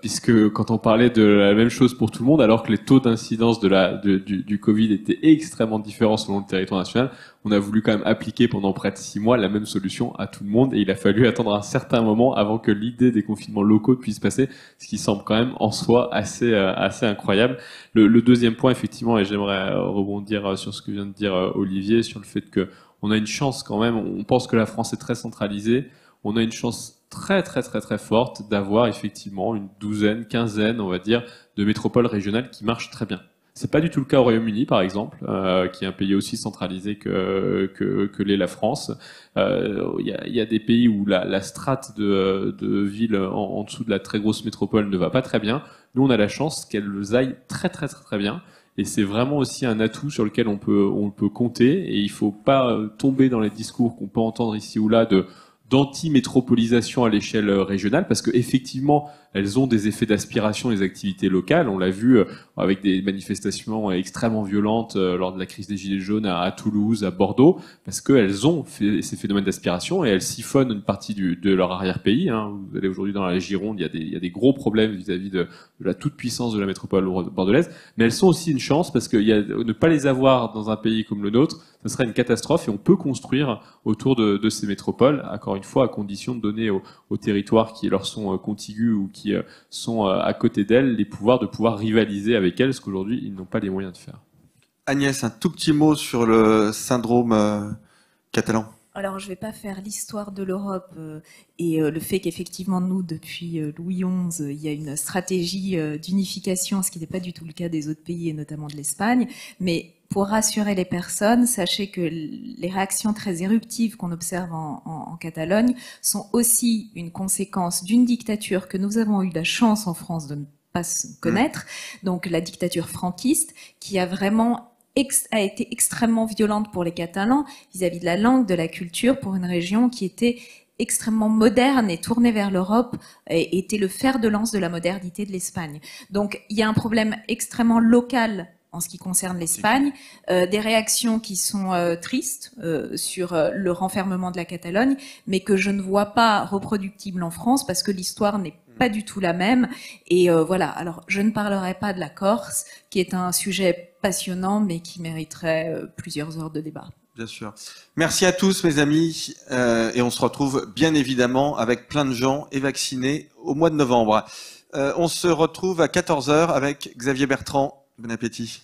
Puisque quand on parlait de la même chose pour tout le monde, alors que les taux d'incidence du Covid étaient extrêmement différents selon le territoire national, on a voulu quand même appliquer pendant près de 6 mois la même solution à tout le monde, et il a fallu attendre un certain moment avant que l'idée des confinements locaux puisse passer, ce qui semble quand même en soi assez incroyable. Le deuxième point, effectivement, et j'aimerais rebondir sur ce que vient de dire Olivier, sur le fait que on a une chance quand même, on pense que la France est très centralisée, on a une chance très forte d'avoir effectivement une douzaine, quinzaine, on va dire, de métropoles régionales qui marchent très bien. C'est pas du tout le cas au Royaume-Uni, par exemple, qui est un pays aussi centralisé que l'est la France. Il y a des pays où la strate de villes en dessous de la très grosse métropole ne va pas très bien. Nous, on a la chance qu'elles aillent très bien. Et c'est vraiment aussi un atout sur lequel on peut compter. Et il faut pas tomber dans les discours qu'on peut entendre ici ou là d'anti-métropolisation à l'échelle régionale, parce que effectivement, elles ont des effets d'aspiration des activités locales. On l'a vu avec des manifestations extrêmement violentes lors de la crise des Gilets jaunes à Toulouse, à Bordeaux, parce qu'elles ont fait ces phénomènes d'aspiration et elles siphonnent une partie de leur arrière-pays. Hein. Vous allez aujourd'hui dans la Gironde, il y a des gros problèmes vis-à-vis de la toute-puissance de la métropole bordelaise, mais elles sont aussi une chance, parce que ne pas les avoir dans un pays comme le nôtre, ce serait une catastrophe, et on peut construire autour de ces métropoles, encore une fois, à condition de donner aux territoires qui leur sont contigus ou qui sont à côté d'elles les pouvoirs de pouvoir rivaliser avec elles, ce qu'aujourd'hui ils n'ont pas les moyens de faire. Agnès, un tout petit mot sur le syndrome catalan. Alors, je ne vais pas faire l'histoire de l'Europe et le fait qu'effectivement, nous, depuis Louis XI, il y a une stratégie d'unification, ce qui n'est pas du tout le cas des autres pays et notamment de l'Espagne. Mais pour rassurer les personnes, sachez que les réactions très éruptives qu'on observe en Catalogne sont aussi une conséquence d'une dictature que nous avons eu la chance en France de ne pas connaître, donc la dictature franquiste, qui a vraiment a été extrêmement violente pour les Catalans vis-à-vis de la langue, de la culture, pour une région qui était extrêmement moderne et tournée vers l'Europe et était le fer de lance de la modernité de l'Espagne. Donc il y a un problème extrêmement local en ce qui concerne l'Espagne, des réactions qui sont tristes sur le renfermement de la Catalogne, mais que je ne vois pas reproductibles en France parce que l'histoire n'est pas du tout la même. Et voilà, alors je ne parlerai pas de la Corse, qui est un sujet passionnant, mais qui mériterait plusieurs heures de débat. Bien sûr. Merci à tous, mes amis, et on se retrouve bien évidemment avec plein de gens et vaccinés au mois de novembre. On se retrouve à 14h avec Xavier Bertrand. Bon appétit.